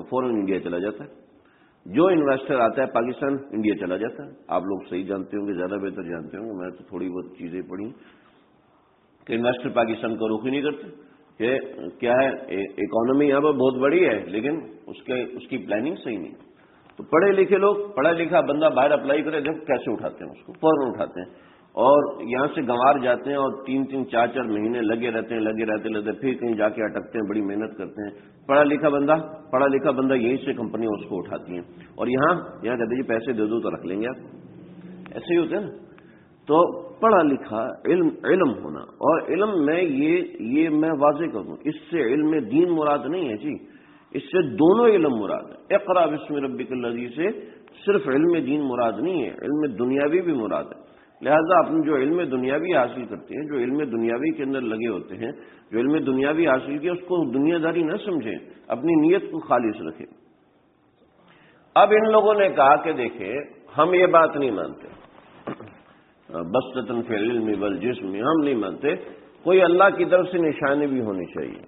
A: فوراً انڈیا چلا جاتا ہے، جو انویسٹر آتا ہے پاکستان انڈیا چلا جاتا ہے۔ آپ لوگ صحیح جانتے ہوں گے، زیادہ بہتر جانتے ہوں گے، میں تو تھوڑی بہت چیزیں پڑھی کہ انویسٹر پاکستان کو رخ ہی نہیں کرتے کہ کیا ہے اکانومی یہاں پر بہت بڑی ہے لیکن اس کی پلاننگ صحیح نہیں۔ تو پڑھا لکھا بندہ باہر اپلائی کرے جب کیسے اٹھاتے ہیں، اس کو فوراً اٹھاتے ہیں اور یہاں سے گنوار جاتے ہیں اور 3 4 مہینے لگے رہتے پھر کہیں جا کے اٹکتے ہیں، بڑی محنت کرتے ہیں۔ پڑھا لکھا بندہ یہیں سے کمپنیاں اس کو اٹھاتی ہیں اور یہاں کہتے ہیں پیسے دے دو تو رکھ لیں گے آپ، ایسے ہی ہوتے ہیں نا۔ تو پڑھا لکھا علم ہونا، اور علم میں یہ میں واضح کروں، اس سے علم دین مراد نہیں ہے جی، اس سے دونوں علم مراد ہے۔ اقرأ بسم ربک الذی سے صرف علم دین مراد نہیں ہے، علم دنیاوی بھی مراد ہے۔ لہذا اپنے جو علم دنیاوی حاصل کرتے ہیں، جو علم دنیاوی کے اندر لگے ہوتے ہیں، جو علم دنیاوی حاصل کیا اس کو دنیا داری نہ سمجھیں، اپنی نیت کو خالص رکھیں۔ اب ان لوگوں نے کہا کہ دیکھیں ہم یہ بات نہیں مانتے، بسطۃ فی العلم والجسم، ہم نہیں مانتے، کوئی اللہ کی طرف سے نشانی بھی ہونی چاہیے۔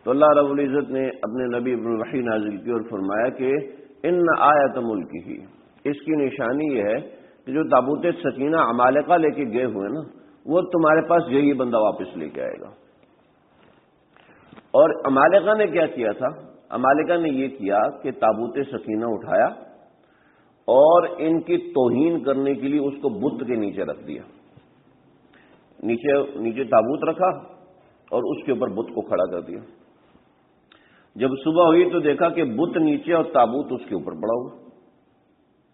A: تو اللہ رب العزت نے اپنے نبی پر وحی نازل کی اور فرمایا کہ ان آیت ملکہ، اس کی نشانی یہ ہے کہ جو تابوت سکینہ عمالقہ لے کے گئے ہوئے نا، وہ تمہارے پاس یہی بندہ واپس لے کے آئے گا۔ اور عمالقہ نے کیا کیا تھا؟ عمالقہ نے یہ کیا کہ تابوت سکینہ اٹھایا اور ان کی توہین کرنے کے لیے اس کو بت کے نیچے رکھ دیا، نیچے تابوت رکھا اور اس کے اوپر بت کو کھڑا کر دیا۔ جب صبح ہوئی تو دیکھا کہ بت نیچے اور تابوت اس کے اوپر پڑا ہوا،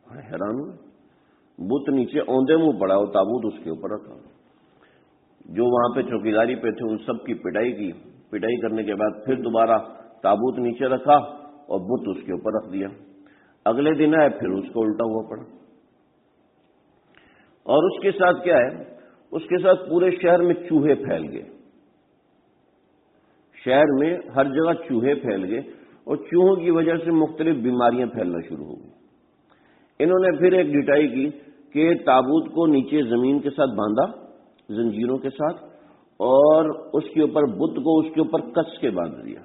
A: بڑے حیران ہوئے، بت نیچے اوندے منہ پڑا اور تابوت اس کے اوپر رکھا۔ جو وہاں پہ چوکیداری پہ تھے ان سب کی پٹائی کرنے کے بعد پھر دوبارہ تابوت نیچے رکھا اور بت اس کے اوپر رکھ دیا۔ اگلے دن آئے پھر اس کو الٹا ہوا پڑا، اور اس کے ساتھ کیا ہے، اس کے ساتھ پورے شہر میں چوہے پھیل گئے، شہر میں ہر جگہ چوہے پھیل گئے اور چوہوں کی وجہ سے مختلف بیماریاں پھیلنا شروع ہو گئی۔ انہوں نے پھر ایک ڈٹائی کی کہ تابوت کو نیچے زمین کے ساتھ باندھا زنجیروں کے ساتھ اور اس کے اوپر بت کو اس کے اوپر کس کے باندھ دیا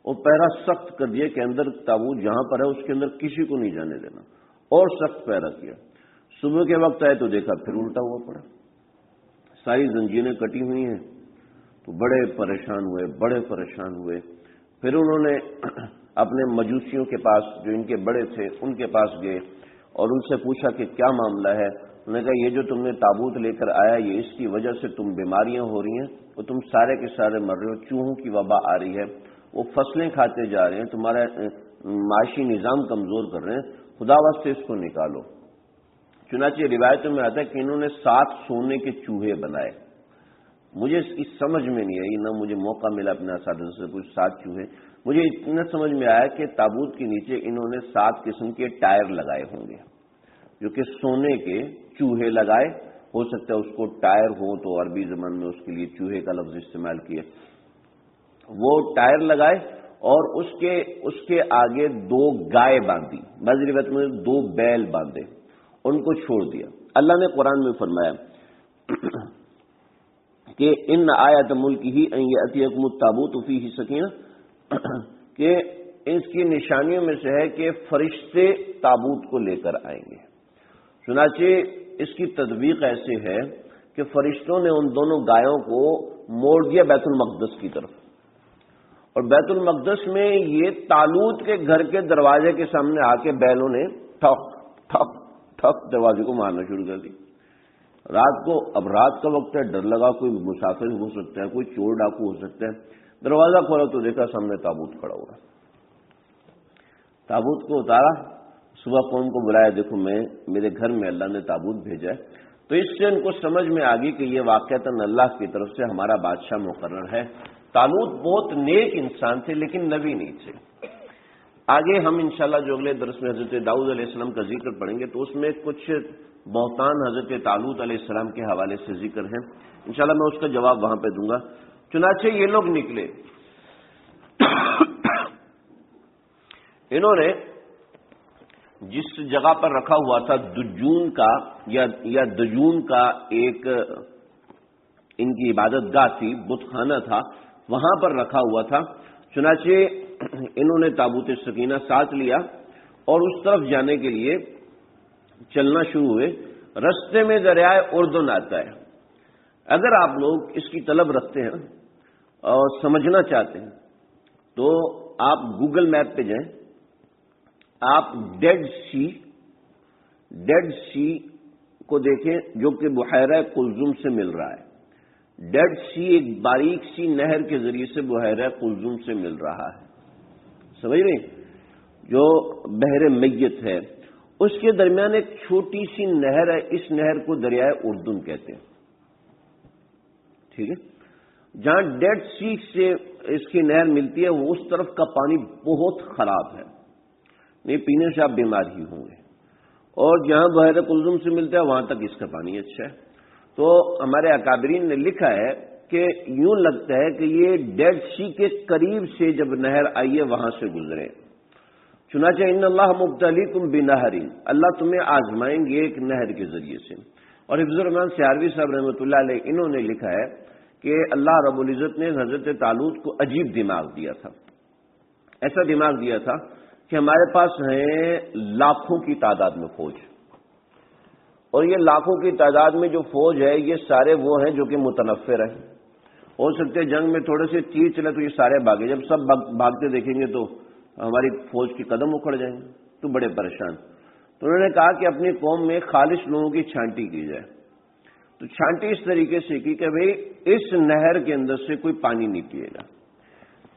A: اور پہرا سخت کر دیا کہ اندر تابوت جہاں پر ہے اس کے اندر کسی کو نہیں جانے دینا، اور سخت پہرا کیا۔ صبح کے وقت آئے تو دیکھا پھر الٹا ہوا پڑا، ساری زنجیریں کٹی ہوئی ہیں، تو بڑے پریشان ہوئے. پھر انہوں نے اپنے مجوسیوں کے پاس جو ان کے بڑے تھے ان کے پاس گئے اور ان سے پوچھا کہ کیا معاملہ ہے. انہوں نے کہا یہ جو تم نے تابوت لے کر آیا یہ اس کی وجہ سے تم بیماریاں ہو رہی ہیں تو تم سارے کے سارے مر رہے ہو, چوہوں کی وبا آ رہی ہے, وہ فصلیں کھاتے جا رہے ہیں, تمہارا معاشی نظام کمزور کر رہے ہیں, خدا واسطے اس کو نکالو. چنانچہ روایتوں میں آتا ہے کہ انہوں نے 7 سونے کے چوہے بنائے. مجھے اس کی سمجھ میں نہیں آئی, نہ مجھے موقع ملا اپنے اساتذہ سے کچھ 7 چوہے. مجھے اتنا سمجھ میں آیا کہ تابوت کے نیچے انہوں نے 7 قسم کے ٹائر لگائے ہوں گے جو کہ سونے کے چوہے لگائے. ہو سکتا ہے اس کو ٹائر ہو تو عربی زبان میں اس کے لیے چوہے کا لفظ استعمال کیا. وہ ٹائر لگائے اور اس کے آگے 2 گائے باندھی, بعض روایت میں 2 بیل باندھے, ان کو چھوڑ دیا. اللہ نے قرآن میں فرمایا کہ ان آیات ملک ہی ان یاتیکم التابوت فیہ سکینہ, کہ اس کی نشانیوں میں سے ہے کہ فرشتے تابوت کو لے کر آئیں گے. چنانچہ اس کی تطبیق ایسے ہے کہ فرشتوں نے ان دونوں گایوں کو موڑ دیا بیت المقدس کی طرف, اور بیت المقدس میں یہ طالوت کے گھر کے دروازے کے سامنے آ کے بیلوں نے ٹھک ٹھک ٹھک دروازے کو مارنا شروع کر دی. اب رات کا وقت ہے, ڈر لگا کوئی مسافر ہو سکتا ہے, کوئی چور ڈاکو ہو سکتا ہے. دروازہ کھولا تو دیکھا سامنے تابوت کھڑا ہوا. تابوت کو اتارا, صبح قوم کو بلایا, دیکھو میرے گھر میں اللہ نے تابوت بھیجا ہے. تو اس سے ان کو سمجھ میں آ گئی کہ یہ واقعتاً اللہ کی طرف سے ہمارا بادشاہ مقرر ہے. طالوت بہت نیک انسان تھے لیکن نبی نہیں تھے. آگے ہم انشاءاللہ جو اگلے درس میں حضرت داؤد علیہ السلام کا ذکر پڑھیں گے تو اس میں کچھ بہتان حضرت طالوت علیہ السلام کے حوالے سے ذکر ہے. انشاءاللہ میں اس کا جواب وہاں پہ دوں گا. چنانچہ یہ لوگ نکلے, انہوں نے جس جگہ پر رکھا ہوا تھا دجون کا یا دجون کا ایک ان کی عبادت گاہ تھی, بت خانہ تھا, وہاں پر رکھا ہوا تھا. چنانچہ انہوں نے تابوت سکینہ ساتھ لیا اور اس طرف جانے کے لیے چلنا شروع ہوئے. رستے میں دریائے اردن آتا ہے. اگر آپ لوگ اس کی طلب رکھتے ہیں اور سمجھنا چاہتے ہیں تو آپ گوگل میپ پہ جائیں, آپ ڈیڈ سی کو دیکھیں جو کہ بحیرہ قلزم سے مل رہا ہے. ڈیڈ سی ایک باریک سی نہر کے ذریعے سے بحیرہ قلزم سے مل رہا ہے, سمجھ رہے ہیں, جو بحر میت ہے اس کے درمیان ایک چھوٹی سی نہر ہے. اس نہر کو دریائے اردن کہتے ہیں. ٹھیک ہے, جہاں ڈیڈ سی سے اس کی نہر ملتی ہے وہ اس طرف کا پانی بہت خراب ہے, نہیں پینے سے آپ بیمار ہی ہوں گے, اور جہاں بحیرہ قلزم سے ملتا ہے وہاں تک اس کا پانی اچھا ہے. تو ہمارے اکابرین نے لکھا ہے کہ یوں لگتا ہے کہ یہ ڈیڈ سی کے قریب سے جب نہر آئی ہے وہاں سے گزرے. چنانچہ ان اللہ مبتلیکم بنہر, اللہ تمہیں آزمائیں گے ایک نہر کے ذریعے سے. اور حفظ الرحمان سیاروی صاحب رحمۃ اللہ علیہ انہوں نے لکھا ہے کہ اللہ رب العزت نے حضرت طالوت کو عجیب دماغ دیا تھا. ایسا دماغ دیا تھا کہ ہمارے پاس ہیں لاکھوں کی تعداد میں فوج, اور یہ لاکھوں کی تعداد میں جو فوج ہے یہ سارے وہ ہیں جو کہ متنفر ہیں. ہو سکتے ہیں جنگ میں تھوڑے سے تیر چلے تو یہ سارے بھاگے, جب سب بھاگتے دیکھیں گے تو ہماری فوج کے قدم اکھڑ جائیں گے, تو بڑے پریشان. تو انہوں نے کہا کہ اپنی قوم میں خالص لوگوں کی چھانٹی کی جائے. تو چھانٹی اس طریقے سے کی کہ بھئی اس نہر کے اندر سے کوئی پانی نہیں پیے گا.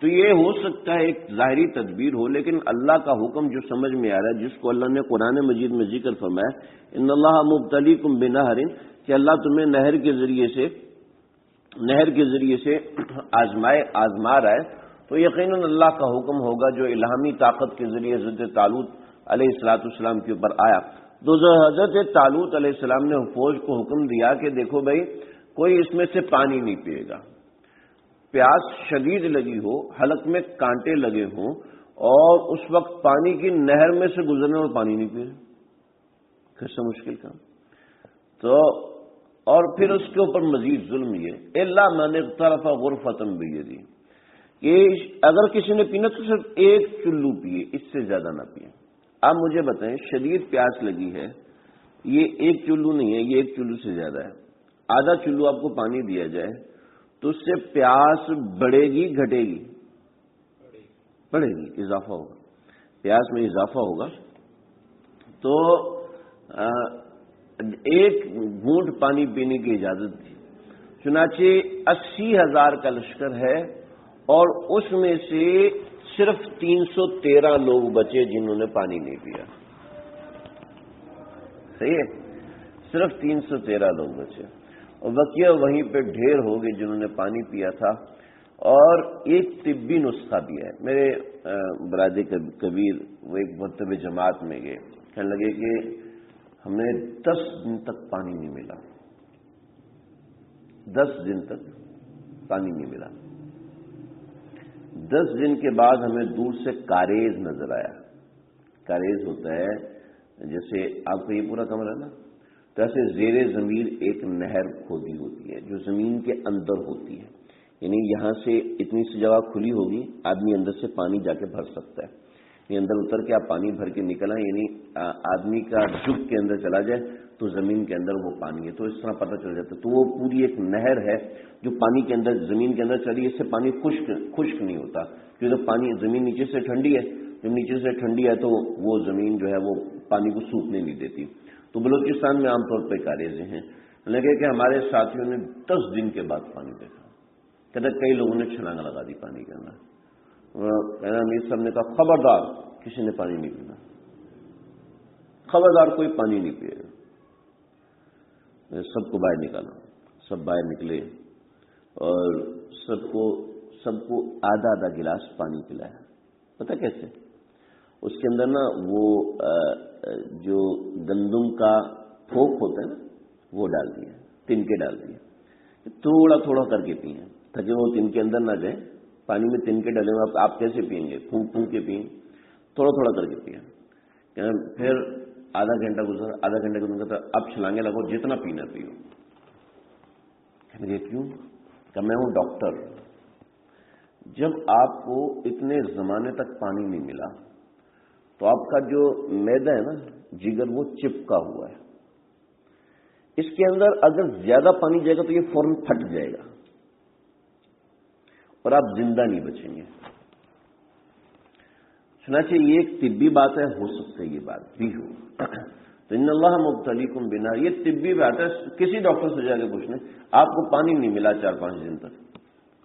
A: تو یہ ہو سکتا ہے ایک ظاہری تدبیر ہو, لیکن اللہ کا حکم جو سمجھ میں آ رہا ہے, جس کو اللہ نے قرآن مجید میں ذکر فرمایا, ان اللہ مبتلیکم بنہر, کہ اللہ تمہیں نہر کے ذریعے سے آزما رہا ہے, تو یقیناً اللہ کا حکم ہوگا جو الہامی طاقت کے ذریعے حضرت طالوت علیہ السلام کے اوپر آیا. تو حضرت طالوت علیہ السلام نے فوج کو حکم دیا کہ دیکھو بھائی کوئی اس میں سے پانی نہیں پیے گا. پیاس شدید لگی ہو, حلق میں کانٹے لگے ہوں, اور اس وقت پانی کی نہر میں سے گزرنے اور پانی نہیں پیے, کیسا مشکل کام. تو اور پھر اس کے اوپر مزید ظلم یہ الا من اغترف غرفۃ بیدی, کہ اگر کسی نے پینا تو صرف ایک چلو پیے, اس سے زیادہ نہ پیے. آپ مجھے بتائیں, شدید پیاس لگی ہے, یہ ایک چلو نہیں ہے, یہ ایک چلو سے زیادہ ہے. آدھا چلو آپ کو پانی دیا جائے تو اس سے پیاس بڑھے گی گھٹے گی؟ بڑھے گی، اضافہ ہوگا، پیاس میں اضافہ ہوگا۔ تو ایک گھونٹ پانی پینے کی اجازت دی۔ چنانچہ 80,000 کا لشکر ہے اور اس میں سے صرف 313 لوگ بچے جنہوں نے پانی نہیں پیا۔ صحیح ہے، صرف 313 لوگ بچے، اور بقیہ وہیں پہ ڈھیر ہو گئے جنہوں نے پانی پیا تھا۔ اور ایک طبی نسخہ بھی ہے۔ میرے برادر کبیر وہ ایک مرتبہ جماعت میں گئے، کہنے لگے کہ ہمیں 10 دن تک پانی نہیں ملا، 10 دن تک پانی نہیں ملا۔ 10 دن کے بعد ہمیں دور سے کاریز نظر آیا۔ کاریز ہوتا ہے جیسے آپ کا یہ پورا کمرہ ہے نا، تو ایسے زیر زمین ایک نہر کھودی ہوتی ہے جو زمین کے اندر ہوتی ہے، یعنی یہاں سے اتنی سی جگہ کھلی ہوگی، آدمی اندر سے پانی جا کے بھر سکتا ہے، یعنی اندر اتر کے آپ پانی بھر کے نکل آئیں، یعنی آدمی کا جھک کے اندر چلا جائے تو زمین کے اندر وہ پانی ہے، تو اس طرح پتہ چل جاتا ہے۔ تو وہ پوری ایک نہر ہے جو پانی کے اندر زمین کے اندر چلی، اس سے پانی خشک نہیں ہوتا، کیونکہ پانی زمین نیچے سے ٹھنڈی ہے، جب نیچے سے ٹھنڈی ہے تو وہ زمین جو ہے وہ پانی کو سوکھنے نہیں دیتی۔ تو بلوچستان میں عام طور پہ کاریزیں ہیں۔ لگے کہ ہمارے ساتھیوں نے 10 دن کے بعد پانی دیکھا، کہتے کئی لوگوں نے چھلانگ لگا دی پانی کے اندر۔ امیر صاحب نے کہا خبردار کسی نے پانی نہیں پینا، خبردار کوئی پانی نہیں پیے گا۔ سب کو باہر نکالا، سب باہر نکلے اور سب کو آدھا آدھا گلاس پانی پلایا۔ پتہ کیسے؟ اس کے اندر نا وہ جو گندم کا پھوک ہوتا ہے نا وہ ڈال دیا، تنکے ڈال دیے، تھوڑا تھوڑا کر کے پئیں تاکہ وہ تنکے اندر نہ جائیں۔ پانی میں تنکے ڈالیں گے آپ کیسے پئیں گے؟ پھونک پھونک کے پئیں، تھوڑا تھوڑا کر کے پئیں۔ پھر آدھا گھنٹہ گزرا، آدھا گھنٹہ گزرا، اب چھلانگے لگو، جتنا پینا پیو۔ کہنے کیوں؟ کہ میں ہوں ڈاکٹر، جب آپ کو اتنے زمانے تک پانی نہیں ملا تو آپ کا جو معدہ ہے نا جگر وہ چپکا ہوا ہے، اس کے اندر اگر زیادہ پانی جائے گا تو یہ فوراً پھٹ جائے گا اور آپ زندہ نہیں بچیں گے۔ چنانچہ یہ ایک طبی بات ہے، ہو سکتا ہے یہ بات بھی ہو۔ تو ان اللہ مبتلیکم بنار، یہ طبی بات ہے، کسی ڈاکٹر سے جا کے پوچھ لیں، آپ کو پانی نہیں ملا 4-5 دن تک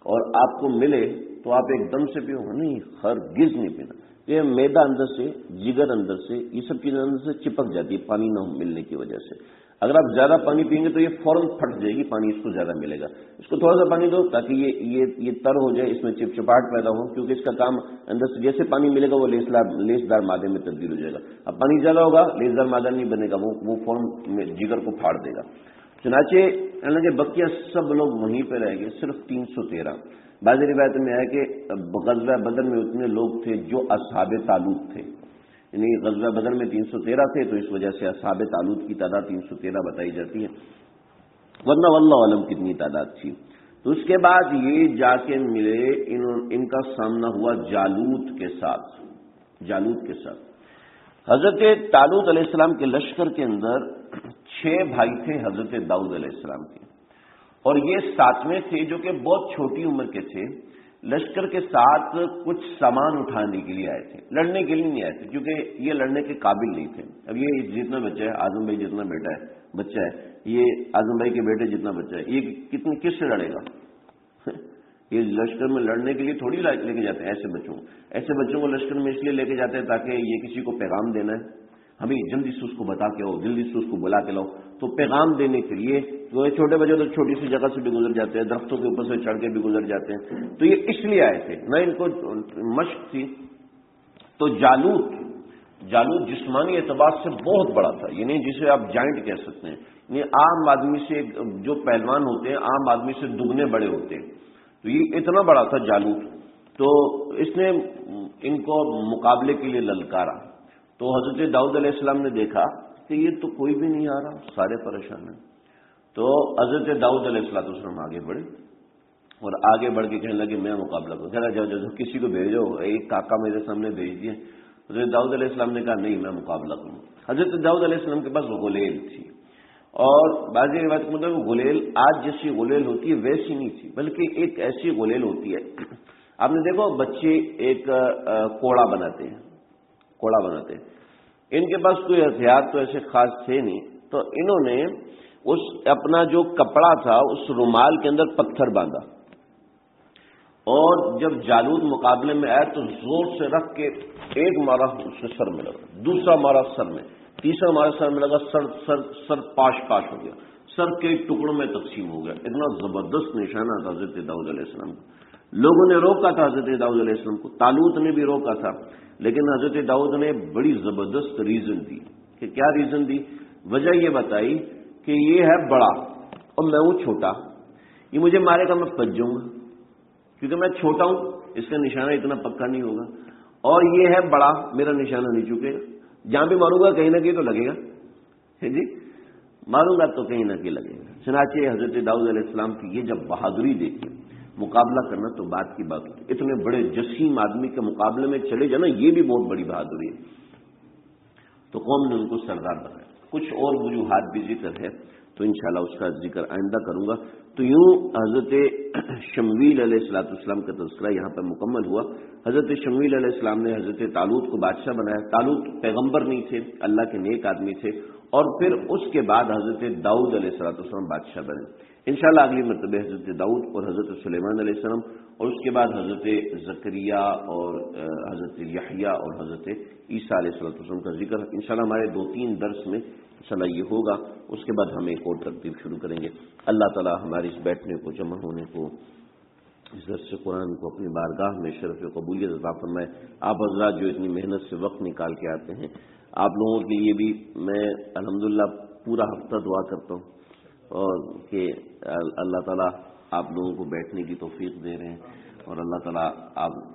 A: اور آپ کو ملے تو آپ ایک دم سے پیو؟ نہیں، ہرگز نہیں پینا۔ یہ معدہ اندر سے، جگر اندر سے، یہ سب چیزیں اندر سے چپک جاتی ہے پانی نہ ملنے کی وجہ سے۔ اگر آپ زیادہ پانی پئیں گے تو یہ فوراً پھٹ جائے گی، پانی اس کو زیادہ ملے گا۔ اس کو تھوڑا سا پانی دو تاکہ یہ تر ہو جائے، اس میں چپچپاہٹ پیدا ہو، کیونکہ اس کا کام اندر سے جیسے پانی ملے گا وہ لیسدار مادے میں تبدیل ہو جائے گا۔ اب پانی زیادہ ہوگا، لیسدار مادہ نہیں بنے گا، وہ فوراً جگر کو پھاڑ دے گا۔ چنانچہ حالانکہ بقیہ سب لوگ وہیں پہ رہ گئے، صرف 313۔ بعض روایت میں ہے کہ غزوہ بدر میں اتنے لوگ تھے جو اصحاب طالوت تھے، یعنی غزوہ بدر میں 313 تھے، تو اس وجہ سے اصحاب طالوت کی تعداد 313 بتائی جاتی ہے، ورنہ واللہ علم کتنی تعداد تھی۔ تو اس کے بعد یہ جا کے ملے، ان کا سامنا ہوا جالوت کے ساتھ۔ حضرت طالوت علیہ السلام کے لشکر کے اندر 6 بھائی تھے حضرت داؤد علیہ السلام کے، اور یہ 7ویں تھے جو کہ بہت چھوٹی عمر کے تھے، لشکر کے ساتھ کچھ سامان اٹھانے کے لیے آئے تھے، لڑنے کے لیے نہیں آئے تھے کیونکہ یہ لڑنے کے قابل نہیں تھے۔ اب یہ جتنا بچہ ہے، اعظم بھائی جتنا بچہ ہے، یہ اعظم بھائی کے بیٹے جتنا بچہ ہے، یہ کس سے لڑے گا؟ یہ لشکر میں لڑنے کے لیے تھوڑی لے کے جاتے ہیں ایسے بچوں کو لشکر میں اس لیے لے کے جاتے ہیں تاکہ یہ کسی کو پیغام دینا ہے، ہمیں جلدی سے اس کو بتا کے آؤ، جلدی سے اس کو بلا کے لاؤ، تو پیغام دینے کے لیے تو چھوٹے بچے تو چھوٹی سی جگہ سے بھی گزر جاتے ہیں، درختوں کے اوپر سے چڑھ کے بھی گزر جاتے ہیں، تو یہ اس لیے آئے تھے، نہ ان کو مشق تھی۔ تو جالوت جسمانی اعتبار سے بہت بڑا تھا، یعنی جسے آپ جائنٹ کہہ سکتے ہیں، یعنی عام آدمی سے، جو پہلوان ہوتے ہیں عام آدمی سے دگنے بڑے ہوتے ہیں، تو یہ اتنا بڑا تھا جالوت۔ تو اس نے ان کو مقابلے کے لیے للکارا، تو حضرت داؤد علیہ السلام نے دیکھا کہ یہ تو کوئی بھی نہیں آ رہا، سارے پریشان ہیں، تو حضرت داؤد علیہ السلام آگے بڑھے اور آگے بڑھ کے کہنے لگے میں مقابلہ کروں، ذرا جاؤ کسی کو بھیجو، ایک کاکا میرے سامنے بھیج دیے۔ حضرت داؤد علیہ السلام نے کہا نہیں میں مقابلہ کروں۔ حضرت داؤد علیہ السلام کے پاس غلیل تھی، اور بعض روایت کے مطابق غلیل آج جیسی غلیل ہوتی ہے ویسی نہیں تھی، بلکہ ایک ایسی غلیل ہوتی ہے، آپ نے دیکھو بچے ایک کوڑا بناتے ہیں، ان کے پاس کوئی ہتھیار تو ایسے خاص تھے نہیں، تو انہوں نے اس اپنا جو کپڑا تھا اس رومال کے اندر پتھر باندھا، اور جب جالوت مقابلے میں آیا تو زور سے رکھ کے ایک مارا اس کے سر میں لگا، دوسرا مارا سر میں، تیسرا مارا سر میں لگا، سر پاش ہو گیا، سر کے ٹکڑوں میں تقسیم ہو گیا۔ اتنا زبردست نشانہ تھا حضرت داؤد علیہ السلام کو۔ لوگوں نے روکا تھا حضرت داؤد علیہ السلام کو، طالوت نے بھی روکا تھا، لیکن حضرت داؤد نے بڑی زبردست ریزن دی۔ کہ کیا ریزن دی؟ وجہ یہ بتائی کہ یہ ہے بڑا اور میں ہوں چھوٹا، یہ مجھے مارے گا میں پچ جاؤں گا، کیونکہ میں چھوٹا ہوں، اس کا نشانہ اتنا پکا نہیں ہوگا، اور یہ ہے بڑا، میرا نشانہ نہیں چکے گا، جہاں بھی ماروں گا کہیں نہ کہیں تو لگے گا، جی ماروں گا تو کہیں نہ کہیں لگے گا۔ چنانچہ حضرت داؤد علیہ السلام کی یہ جب بہادری دیکھی، مقابلہ کرنا تو بات کی بات ہوتی، اتنے بڑے جسیم آدمی کے مقابلے میں چلے جانا یہ بھی بہت بڑی بہادری ہے، تو قوم نے ان کو سردار بنایا۔ کچھ اور وجوہات بھی ذکر ہے تو انشاءاللہ اس کا ذکر آئندہ کروں گا۔ تو یوں حضرت شمویل علیہ السلام کا تذکرہ یہاں پر مکمل ہوا۔ حضرت شمویل علیہ السلام نے حضرت طالوت کو بادشاہ بنایا۔ طالوت پیغمبر نہیں تھے، اللہ کے نیک آدمی تھے، اور پھر اس کے بعد حضرت داؤد علیہ السلام بادشاہ بنے۔ انشاءاللہ اگلی مرتبہ حضرت داؤد اور حضرت سلیمان علیہ السلام، اور اس کے بعد حضرت زکریا اور حضرت یحییٰ اور حضرت عیسیٰ علیہ السلام کا ذکر انشاءاللہ ہمارے 2-3 درس میں انشاءاللہ یہ ہوگا۔ اس کے بعد ہم ایک اور ترتیب شروع کریں گے۔ اللہ تعالی ہمارے اس بیٹھنے کو، جمع ہونے کو، اس درس قرآن کو اپنی بارگاہ میں شرف قبولیت عطا فرمائے۔ آپ حضرات جو اتنی محنت سے وقت نکال کے آتے ہیں، آپ لوگوں کے لیے بھی میں الحمدللہ پورا ہفتہ دعا کرتا ہوں، اور کہ اللہ تعالیٰ آپ لوگوں کو بیٹھنے کی توفیق دے رہے ہیں، اور اللہ تعالیٰ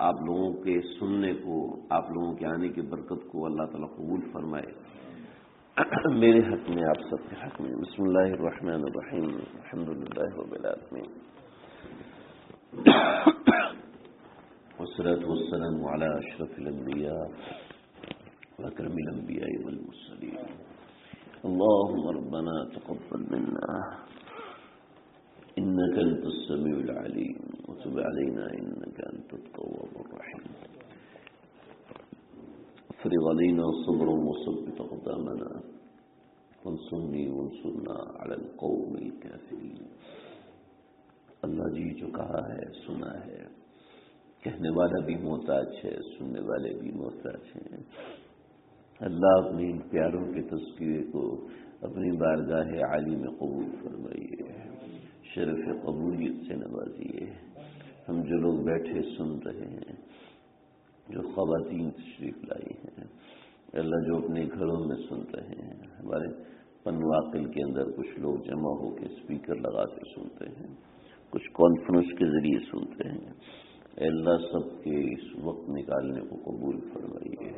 A: آپ لوگوں کے سننے کو، آپ لوگوں کے آنے کی برکت کو اللہ تعالیٰ قبول فرمائے۔ میرے حق میں، آپ سب کے حق میں، بسم اللہ الرحمن الرحیم، الحمدللہ رب العالمین، والصلاة والسلام على أشرف الأنبياء وأكرم الأنبياء والمرسلين، اللهم ربنا تقبل منا إنك أنت السميع العليم وتب علينا إنك أنت التواب الرحيم، افرغ علينا صبرا وثبت أقدامنا وانصرنا على القوم الكافرين۔ اللہ جی جو کہا ہے سنا ہے، کہنے والا بھی محتاج ہے، سننے والے بھی محتاج ہیں۔ اللہ اپنے ان پیاروں کے تذکرے کو اپنی بارگاہ عالی میں قبول فرمائیے، شرف قبولیت سے نوازیے۔ ہم جو لوگ بیٹھے سن رہے ہیں، جو خواتین تشریف لائی ہیں، اللہ جو اپنے گھروں میں سن رہے ہیں، ہمارے پنواقل کے اندر کچھ لوگ جمع ہو کے اسپیکر لگا کے سنتے ہیں، کچھ کانفرنس کے ذریعے سنتے ہیں، اللہ سب کے اس وقت نکالنے کو قبول فرمائیے۔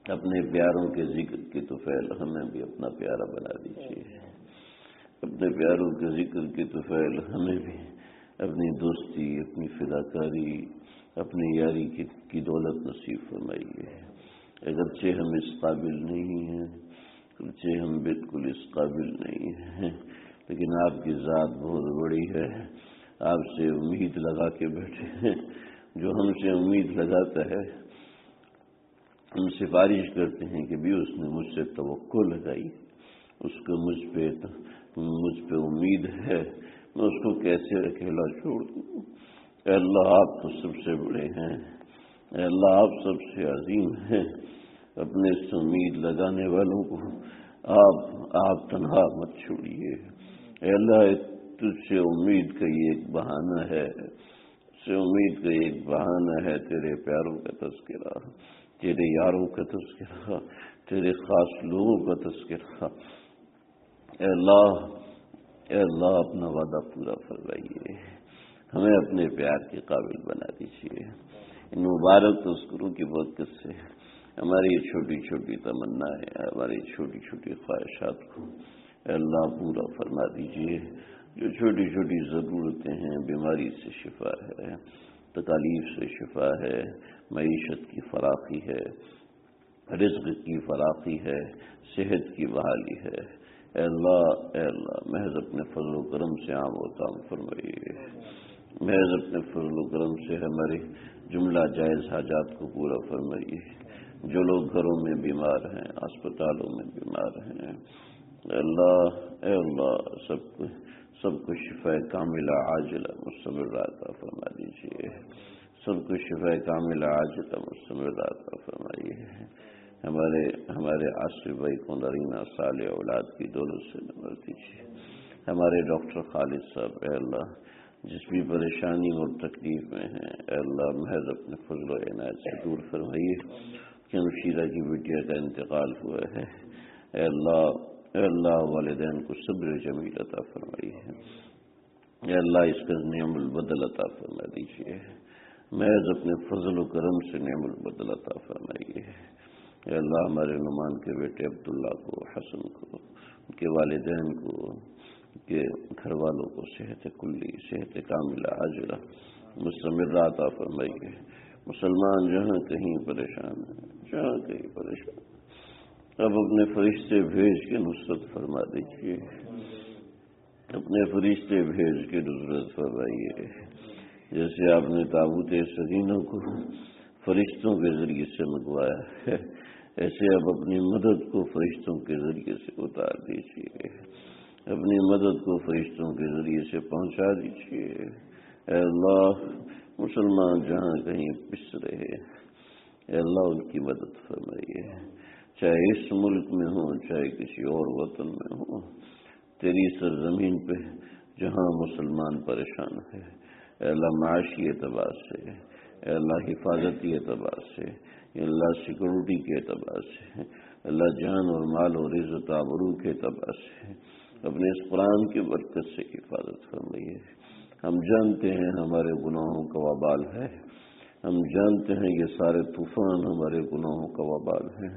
A: اپنے پیاروں کے ذکر کی طفیل ہمیں بھی اپنا پیارا بنا دیجیے، اپنے پیاروں کے ذکر کی طفیل ہمیں بھی اپنی دوستی، اپنی فداکاری، اپنی یاری کی دولت نصیب فرمائیے۔ اگرچہ ہم اس قابل نہیں ہیں، اگرچہ ہم بالکل اس قابل نہیں ہیں، لیکن آپ کی ذات بہت بڑی ہے، آپ سے امید لگا کے بیٹھے ہیں۔ جو ہم سے امید لگاتا ہے، ہم سفارش کرتے ہیں کہ بھی اس نے مجھ سے توقع لگائی، اس کو مجھ پہ امید ہے، میں اس کو کیسے اکیلا چھوڑ دوں؟ اے اللہ آپ تو سب سے بڑے ہیں، اے اللہ آپ سب سے عظیم ہیں، اپنے سے امید لگانے والوں کو آپ تنہا مت چھوڑیے۔ اے اللہ تجھ سے امید کا یہ ایک بہانہ ہے، سے امید کا ایک بہانہ ہے تیرے پیاروں کا تذکرہ، تیرے یاروں کا تذکرہ، تیرے خاص لوگوں کا تذکرہ۔ اے اللہ اپنا وعدہ پورا فرمائیے، ہمیں اپنے پیار کے قابل بنا دیجیے۔ ان مبارک تذکروں کی برکت سے ہماری چھوٹی چھوٹی تمنا ہے، ہماری چھوٹی چھوٹی خواہشات کو اے اللہ پورا فرما دیجیے۔ جو چھوٹی چھوٹی ضرورتیں ہیں، بیماری سے شفا ہے، تکالیف سے شفا ہے، معیشت کی فراخی ہے، رزق کی فراخی ہے، صحت کی بحالی ہے، اے اللہ محض اپنے فضل و کرم سے عام و تام فرمائیے، محض اپنے فضل و کرم سے ہمارے جملہ جائز حاجات کو پورا فرمائیے۔ جو لوگ گھروں میں بیمار ہیں، اسپتالوں میں بیمار ہیں، اے اللہ سب کو شفا کاملہ عاجلہ مستمرہ عطا فرما دیجیے، سب کو شفا کاملہ عاجلہ مستمرہ عطا فرمائیے۔ ہمارے آصف بھائی کو نرینہ صالح اولاد کی دولت سے نمر دیجیے۔ ہمارے ڈاکٹر خالد صاحب اے اللہ جس بھی پریشانی اور تکلیف میں ہیں، اے اللہ محض اپنے فضل و عنایت سے دور فرمائیے۔ کہ شیرہ کی بیٹیا کا انتقال ہوا ہے، اے اللہ والدین کو صبر جمیل عطا فرمائیے، اے اللہ اس کا نعم البدل عطا فرما دیجیے، محض اپنے فضل و کرم سے نعم البدل عطا فرمائیے۔ اے اللہ ہمارے نعمان کے بیٹے عبداللہ کو، حسن کو، ان کے والدین کو، ان کے گھر والوں کو صحت کلی، صحت کاملہ عاجلہ مستمرہ عطا فرمائیے۔ مسلمان جہاں کہیں پریشان ہیں، جہاں کہیں پریشان، اب اپنے فرشتے بھیج کے نصرت فرما دیجیے، اپنے فرشتے بھیج کے نصرت فرمائیے۔ جیسے آپ نے تابوت سکینہ کو فرشتوں کے ذریعے سے منگوایا ہے، ایسے اب اپنی مدد کو فرشتوں کے ذریعے سے اتار دیجیے، اپنی مدد کو فرشتوں کے ذریعے سے پہنچا دیجیے۔ اے اللہ مسلمان جہاں کہیں پس رہے، اے اللہ ان کی مدد فرمائیے، چاہے اس ملک میں ہوں چاہے کسی اور وطن میں ہوں، تیری سرزمین پہ جہاں مسلمان پریشان ہے، اے اللہ معاشی اعتبار سے، اے اللہ حفاظتی اعتبار سے، اے اللہ سیکورٹی کے اعتبار سے، اللہ جان اور مال اور عزت آبرو کے اعتبار سے اپنے اس قرآن کی برکت سے حفاظت فرمائیے۔ ہم جانتے ہیں ہمارے گناہوں کا وبال ہے، ہم جانتے ہیں یہ سارے طوفان ہمارے گناہوں کا وبال ہیں،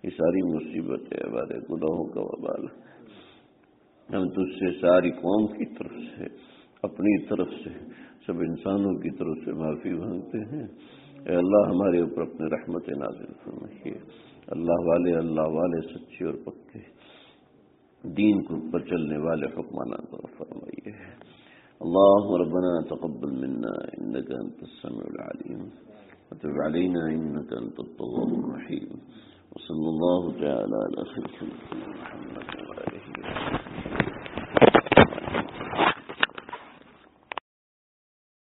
A: یہ ساری مصیبتیں ہمارے گناہوں کا وبال ہے۔ ہم تجھ سے ساری قوم کی طرف سے، اپنی طرف سے، سب انسانوں کی طرف سے معافی مانگتے ہیں۔ اے اللہ ہمارے اوپر اپنے رحمت نازل فرمائیے، اللہ والے سچے اور پکے دین کو پر چلنے والے حکمران کو فرمائیے۔ اللهم ربنا تقبل منا إنك أنت السميع العليم وتب علينا إنك أنت التواب الرحيم، وصلى الله تعالى على خير خلقه محمد وآله وسلم.